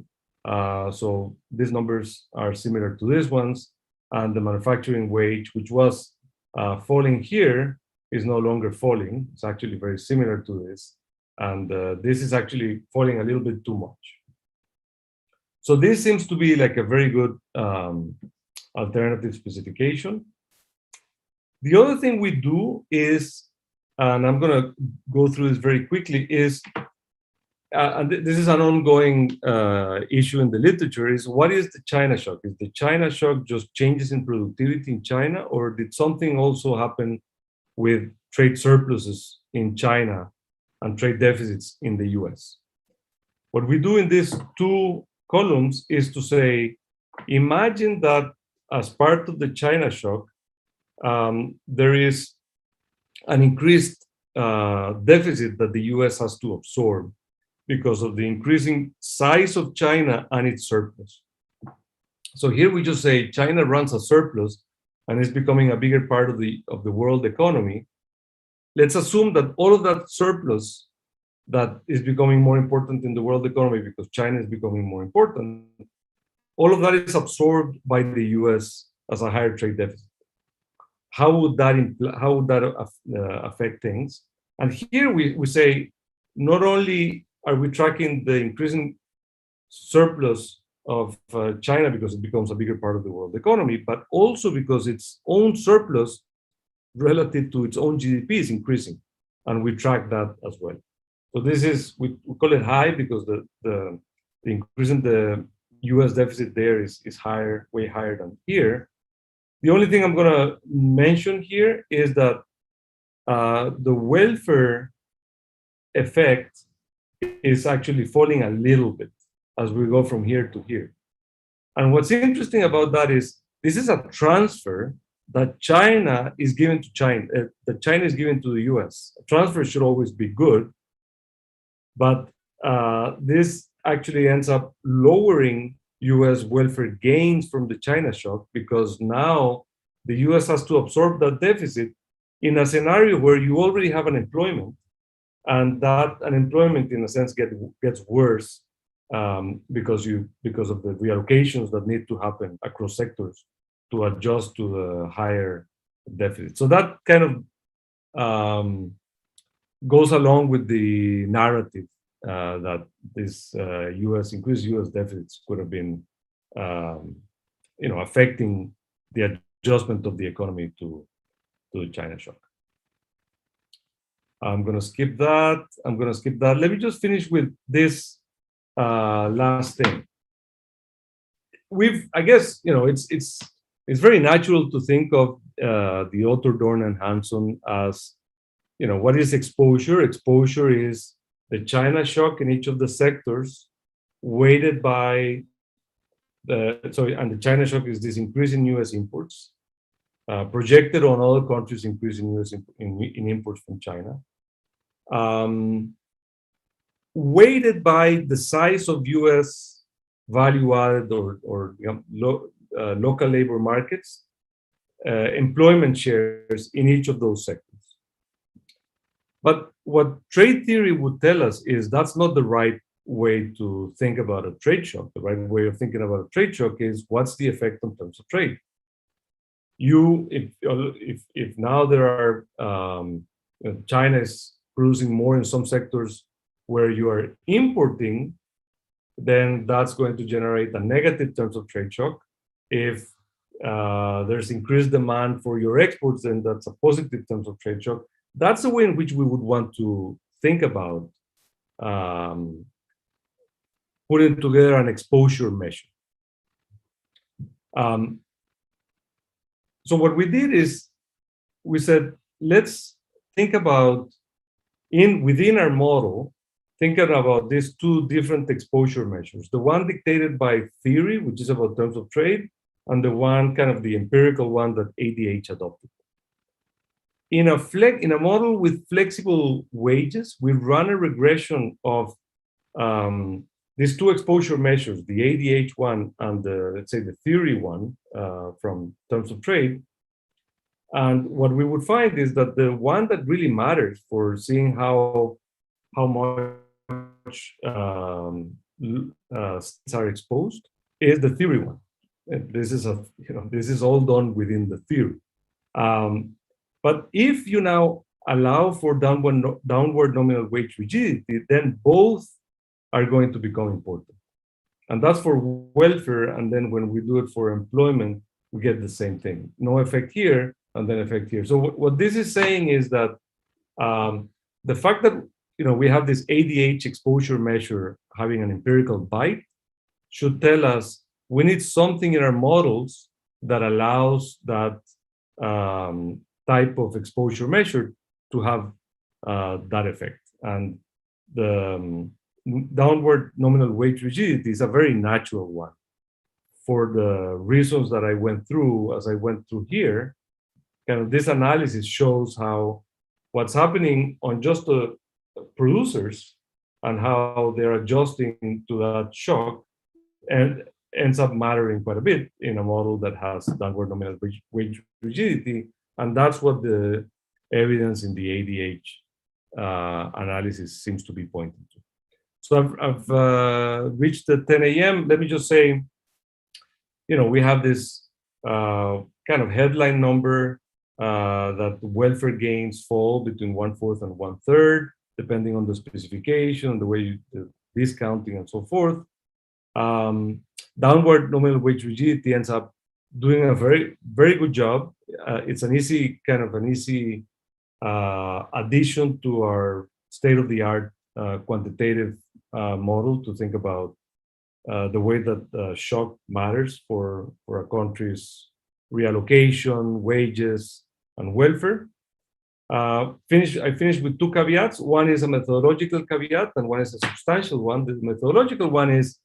So these numbers are similar to these ones, and the manufacturing wage, which was falling here, is no longer falling. It's actually very similar to this. And this is actually falling a little bit too much. So this seems to be like a very good alternative specification. The other thing we do is, and I'm going to go through this very quickly, is, and this is an ongoing issue in the literature, is what is the China shock? Is the China shock just changes in productivity in China, or did something also happen with trade surpluses in China and trade deficits in the US? What we do in these two columns is to say, imagine that as part of the China shock, there is an increased deficit that the US has to absorb because of the increasing size of China and its surplus. So here we just say China runs a surplus, and is becoming a bigger part of the world economy, let's assume that all of that surplus that is becoming more important in the world economy because China is becoming more important, all of that is absorbed by the US as a higher trade deficit. How would that affect things? And here we say, not only are we tracking the increasing surplus of China because it becomes a bigger part of the world economy, but also because its own surplus relative to its own GDP is increasing, and we track that as well. So this is, we call it high because the increase in the US deficit there is higher, way higher than here. The only thing I'm going to mention here is that the welfare effect is actually falling a little bit as we go from here to here. And what's interesting about that is this is a transfer that China is giving to China, that China is giving to the US. A transfer should always be good, but this actually ends up lowering US welfare gains from the China shock, because now the US has to absorb that deficit in a scenario where you already have unemployment, and that unemployment in a sense gets worse because of the reallocations that need to happen across sectors to adjust to the higher deficit. So that kind of goes along with the narrative that this increased US deficits could have been, affecting the adjustment of the economy to the China shock. I'm going to skip that. Let me just finish with this last thing. I guess, it's very natural to think of the author, Dorn and Hanson as, what is exposure? Exposure is the China shock in each of the sectors weighted by and the China shock is this increase in US imports, projected on other countries increase in US in imports from China, weighted by the size of US value-added or local labor markets, employment shares in each of those sectors. But what trade theory would tell us is that's not the right way to think about a trade shock. The right way of thinking about a trade shock is what's the effect in terms of trade. If now there are China is producing more in some sectors where you are importing, then that's going to generate a negative terms of trade shock. If there's increased demand for your exports, then that's a positive terms of trade shock. That's the way in which we would want to think about putting together an exposure measure. So what we did is we said, let's think about within our model, thinking about these two different exposure measures, the one dictated by theory, which is about terms of trade, and the one kind of the empirical one that ADH adopted. In a model with flexible wages, we run a regression of these two exposure measures, the ADH one and let's say the theory one from terms of trade. And what we would find is that the one that really matters for seeing how much states are exposed is the theory one. This is all done within the theory. But if you now allow for downward nominal wage rigidity, then both are going to become important. And that's for welfare. And then when we do it for employment, we get the same thing. No effect here, and then effect here. So what this is saying is that the fact that we have this ADH exposure measure having an empirical bite should tell us we need something in our models that allows that type of exposure measure to have that effect. And the downward nominal wage rigidity is a very natural one for the reasons that I went through as I went through here. Kind of this analysis shows how what's happening on just the producers and how they're adjusting to that shock, and ends up mattering quite a bit in a model that has downward nominal wage rigidity, and that's what the evidence in the ADH analysis seems to be pointing to. So I've reached the 10 a.m. Let me just say, we have this kind of headline number that welfare gains fall between 1/4 and 1/3, depending on the specification, the way the discounting and so forth. Downward nominal wage rigidity ends up doing a very, very good job. It's an easy addition to our state-of-the-art quantitative model to think about the way that shock matters for a country's reallocation, wages, and welfare. I finished with two caveats. One is a methodological caveat, and one is a substantial one. The methodological one is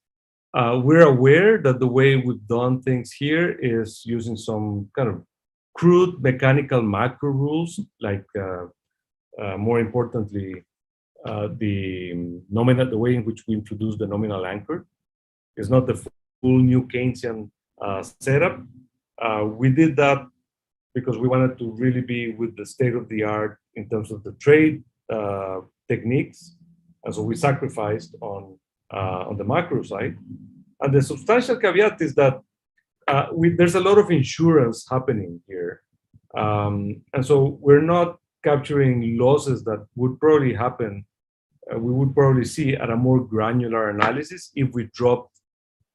we're aware that the way we've done things here is using some kind of crude mechanical macro rules, like more importantly, the way in which we introduce the nominal anchor. It's not the full new Keynesian setup. We did that because we wanted to really be with the state of the art in terms of the trade techniques, and so we sacrificed on the macro side. And the substantial caveat is that there's a lot of insurance happening here, and so we're not capturing losses that would probably happen. We would probably see at a more granular analysis if we dropped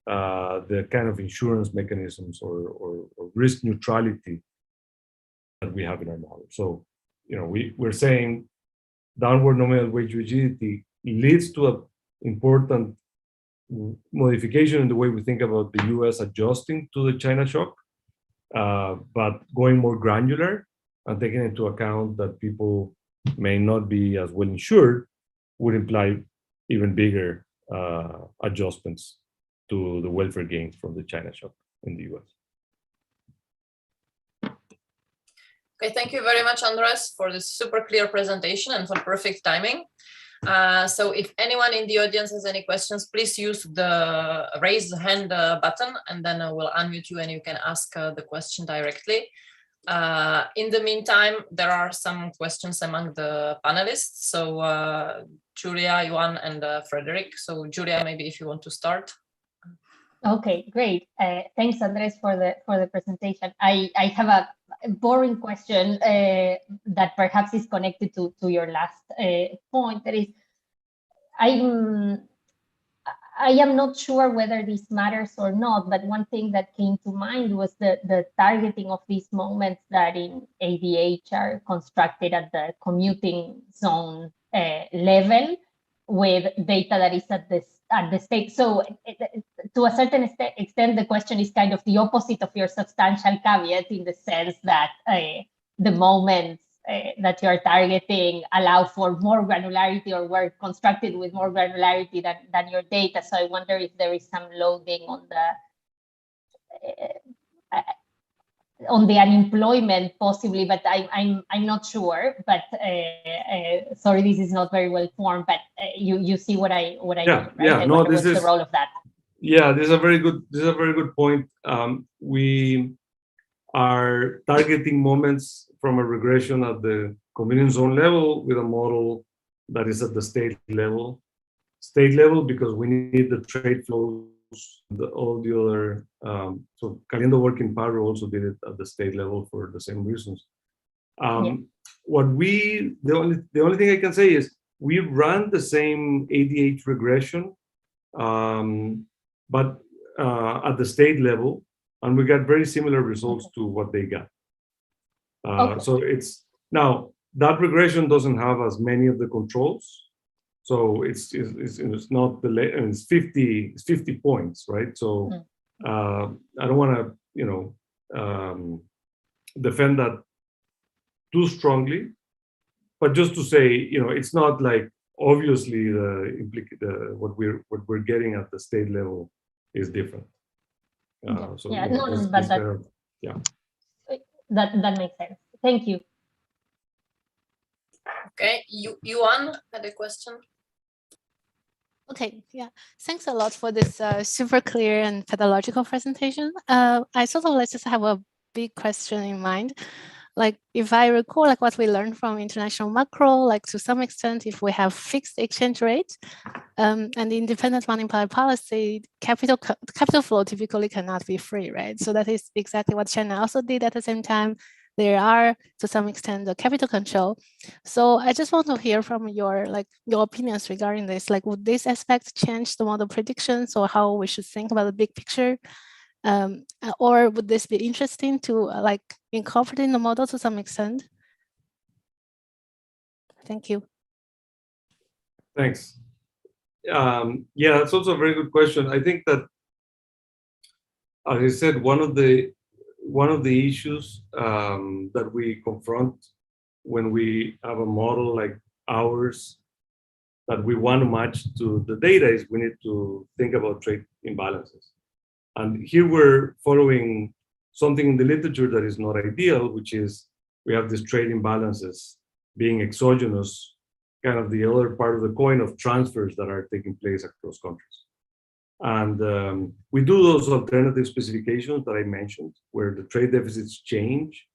the kind of insurance mechanisms or risk neutrality that we have in our model. So, we're saying downward nominal wage rigidity leads to an important modification in the way we think about the US adjusting to the China shock, but going more granular and taking into account that people may not be as well insured would imply even bigger adjustments to the welfare gains from the China shock in the US. Okay, thank you very much, Andres, for this super clear presentation and for perfect timing. So if anyone in the audience has any questions, please use the raise the hand button, and then I will unmute you and you can ask the question directly. In the meantime, there are some questions among the panelists. So Julia, Yuan, and Frederick. So Julia, maybe if you want to start. Okay, great. Thanks, Andres, for the presentation. I have a boring question that perhaps is connected to your last point. That is, I am not sure whether this matters or not, but one thing that came to mind was the targeting of these moments that in ADH are constructed at the commuting zone level with data that is at the state. So to a certain extent, the question is kind of the opposite of your substantial caveat, in the sense that the moments that you are targeting allow for more granularity, or were constructed with more granularity than your data. So I wonder if there is some loading on the unemployment, possibly, but I'm not sure. But sorry, this is not very well formed. But you see what I mean, right? Yeah. No, this is the role of that. Yeah, this is a very good point. We are targeting moments from a regression at the convenience zone level with a model that is at the state level. Because we need the trade flows, all the other. So Caliendo working power also did it at the state level for the same reasons. The only thing I can say is we ran the same ADH regression, but at the state level, and we got very similar results to what they got. So it's now that regression doesn't have as many of the controls. So it's not it's 50 points, right? So I don't want to defend that too strongly, but just to say, it's not like obviously what we're getting at the state level is different. That makes sense. Thank you. Okay, Yuan had a question. Okay, yeah. Thanks a lot for this super clear and pedagogical presentation. I sort of let's just have a big question in mind. Like if I recall like what we learned from international macro, like to some extent, if we have fixed exchange rate and independent monetary policy, capital flow typically cannot be free, right? So that is exactly what China also did at the same time. There are, to some extent, the capital control. So I just want to hear from your opinions regarding this. Like, would this aspect change the model predictions or how we should think about the big picture? Or would this be interesting to like incorporate in the model to some extent? Thank you. Thanks. Yeah, that's also a very good question. I think that, as I said, one of the issues that we confront when we have a model like ours that we want to match to the data is we need to think about trade imbalances. And here we're following something in the literature that is not ideal, which is we have these trade imbalances being exogenous, kind of the other part of the coin of transfers that are taking place across countries. And we do those alternative specifications that I mentioned, where the trade deficits change.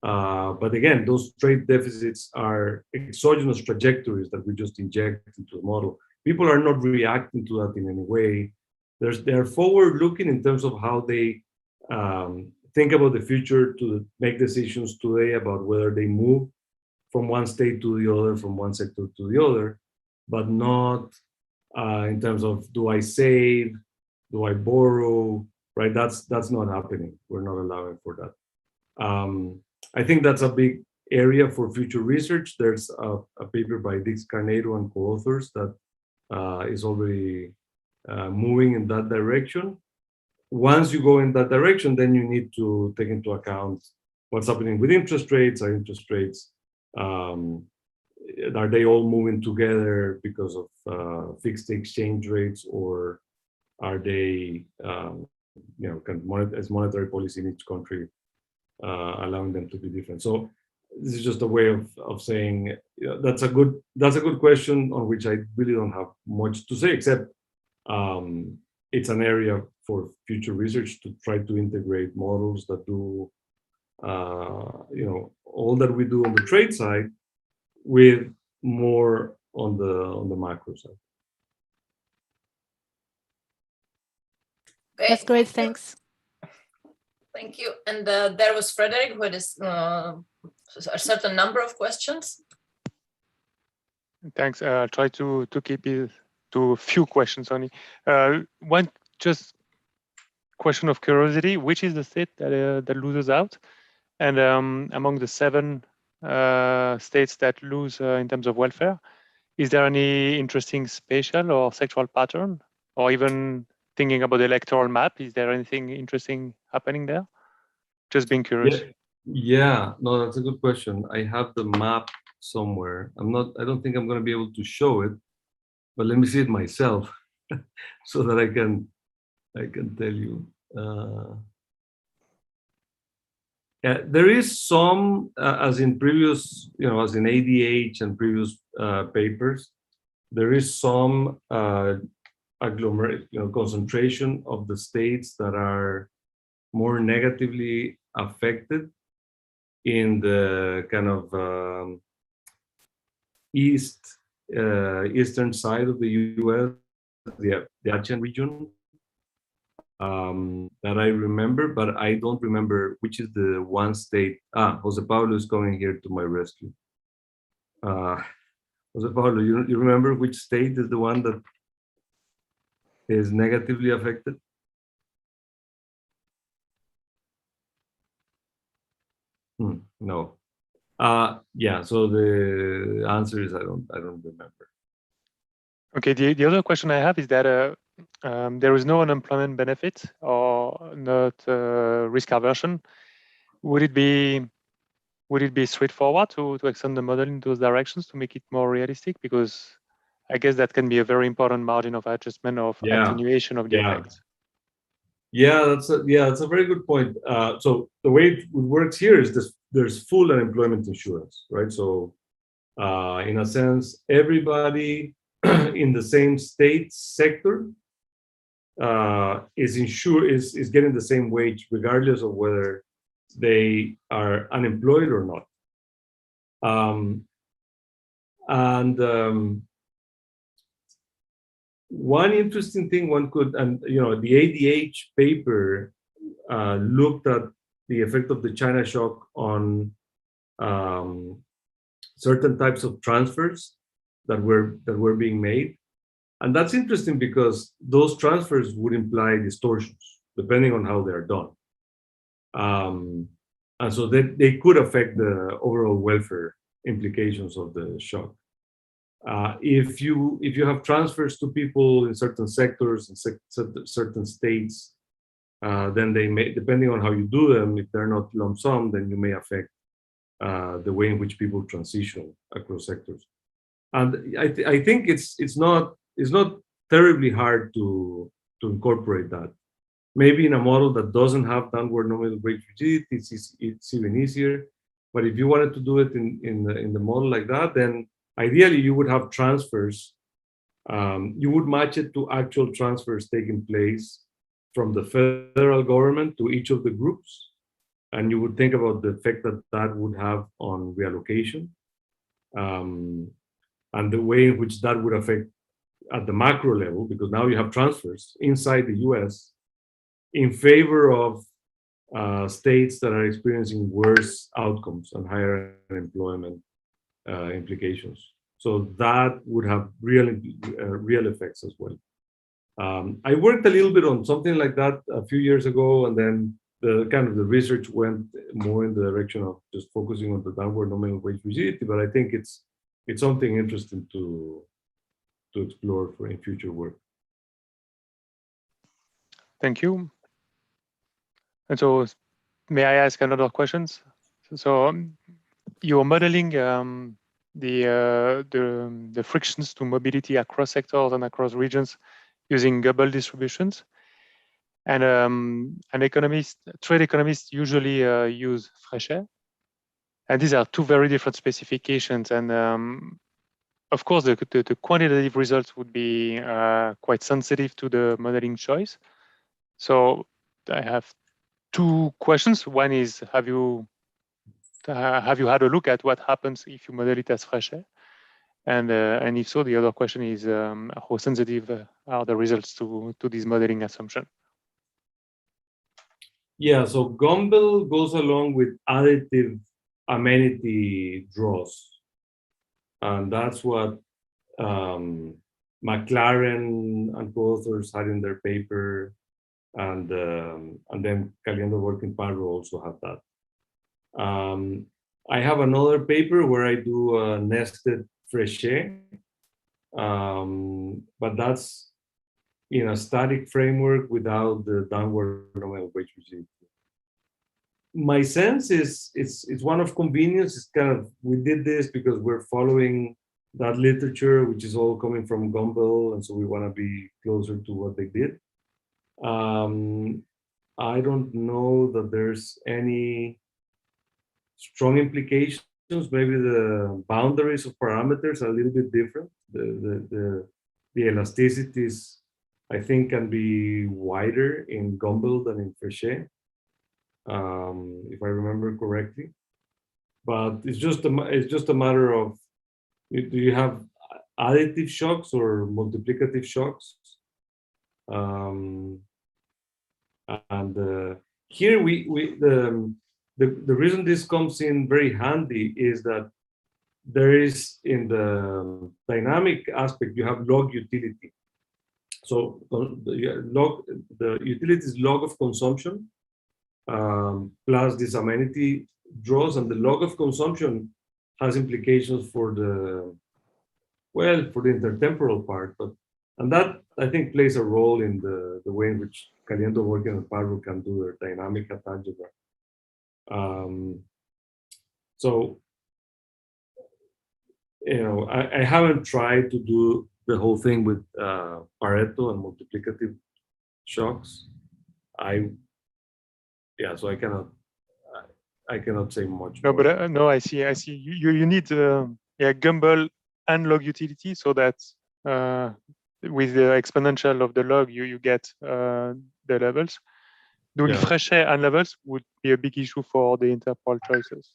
But again, those trade deficits are exogenous trajectories that we just inject into the model. People are not reacting to that in any way. They're forward-looking in terms of how they think about the future to make decisions today about whether they move from one state to the other, from one sector to the other, but not in terms of do I save, do I borrow, right? That's not happening. We're not allowing for that. I think that's a big area for future research. There's a paper by Dix Carneiro and co-authors that is already moving in that direction. Once you go in that direction, then you need to take into account what's happening with interest rates. Are interest rates, are they all moving together because of fixed exchange rates, or are they, as monetary policy in each country allowing them to be different? So this is just a way of saying that's a good question on which I really don't have much to say, except it's an area for future research to try to integrate models that do all that we do on the trade side with more on the macro side. That's great. Thanks. Thank you. And there was Frederick, who had a certain number of questions. Thanks. I'll try to keep it to a few questions only. One just question of curiosity: which is the state that loses out? And among the 7 states that lose in terms of welfare, is there any interesting spatial or sectoral pattern, or even thinking about the electoral map? Is there anything interesting happening there? Just being curious. Yeah, no, that's a good question. I have the map somewhere. I don't think I'm going to be able to show it, but let me see it myself so that I can tell you. Yeah, there is some, as in previous, as in ADH and previous papers, there is some agglomerate, concentration of the states that are more negatively affected in the kind of eastern side of the U.S., the Appalachian region, that I remember, but I don't remember which is the one state. Jose Pablo is coming here to my rescue. Jose Pablo, you remember which state is the one that is negatively affected? No. Yeah, so the answer is I don't remember. Okay, the other question I have is that there is no unemployment benefit or not risk aversion. Would it be straightforward to extend the model in those directions to make it more realistic? Because I guess that can be a very important margin of adjustment of attenuation of the effects. Yeah, that's a very good point. So the way it works here is this: there's full unemployment insurance, right? So in a sense, everybody in the same state sector is getting the same wage regardless of whether they are unemployed or not. One interesting thing one could, and the ADH paper looked at the effect of the China shock on certain types of transfers that were being made. And that's interesting because those transfers would imply distortions depending on how they're done. And so they could affect the overall welfare implications of the shock. If you have transfers to people in certain sectors and certain states, then they may, depending on how you do them, if they're not lump sum, then you may affect the way in which people transition across sectors. And I think it's not terribly hard to incorporate that. Maybe in a model that doesn't have downward nominal wage rigidity, it's even easier. But if you wanted to do it in the model like that, then ideally you would have transfers. You would match it to actual transfers taking place from the federal government to each of the groups, and you would think about the effect that that would have on reallocation, and the way in which that would affect at the macro level, because now you have transfers inside the US in favor of states that are experiencing worse outcomes and higher unemployment implications. So that would have real effects as well. I worked a little bit on something like that a few years ago, and then the research went more in the direction of just focusing on the downward nominal wage rigidity. But I think it's something interesting to explore in future work. Thank you. And so, may I ask another question? So you're modeling the frictions to mobility across sectors and across regions using Goebel distributions. And trade economists usually use Fréchet. And these are two very different specifications. And of course, the quantitative results would be quite sensitive to the modeling choice. So I have two questions. One is, have you had a look at what happens if you model it as Fréchet? And if so, the other question is, how sensitive are the results to this modeling assumption? Yeah, so Goebel goes along with additive amenity draws. And that's what McLaren and co-authors had in their paper. And then Caliendo work in Paro also have that. I have another paper where I do a nested Fréchet, but that's in a static framework without the downward nominal wage rigidity. My sense is it's one of convenience. It's kind of, we did this because we're following that literature, which is all coming from Goebel, and so we want to be closer to what they did. I don't know that there's any strong implications. Maybe the boundaries of parameters are a little bit different. The elasticities, I think, can be wider in Goebel than in Fréchet, if I remember correctly. But it's just a matter of, do you have additive shocks or multiplicative shocks? Here the reason this comes in very handy is that there is, in the dynamic aspect, you have log utility. So the utility is log of consumption plus this amenity draws, and the log of consumption has implications for the intertemporal part, and that, I think, plays a role in the way in which Caliendo working and Paro can do their dynamic Hat algebra. So, I haven't tried to do the whole thing with Pareto and multiplicative shocks. So I cannot say much. No, more. but no, I see. You need Goebel and log utility, so that with the exponential of the log, you get the levels. Doing Frechet and levels would be a big issue for the interpole choices,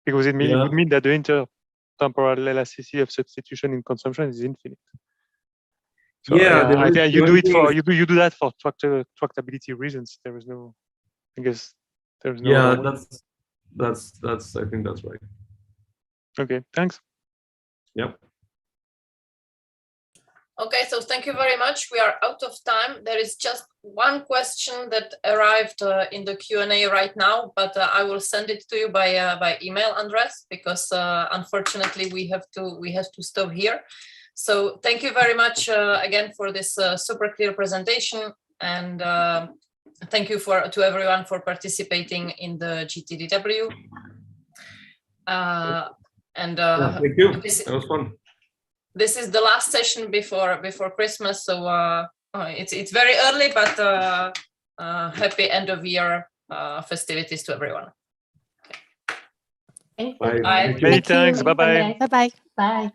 because it would mean that the intertemporal elasticity of substitution in consumption is infinite. So, you do that for tractability reasons. There is no, I guess, there's no. Yeah, that's. I think that's right. Okay, thanks. Yep. Okay, so thank you very much. We are out of time. There is just one question that arrived in the Q&A right now, but I will send it to you by email, Andrés, because unfortunately we have to stop here. So thank you very much again for this super clear presentation, and thank you to everyone for participating in the GTDW. Thank you. That was fun. This is the last session before Christmas, so it's very early, but happy end of year festivities to everyone. Thanks, Bye. everyone. Thank you. Many thanks. Bye bye. Bye bye. Bye.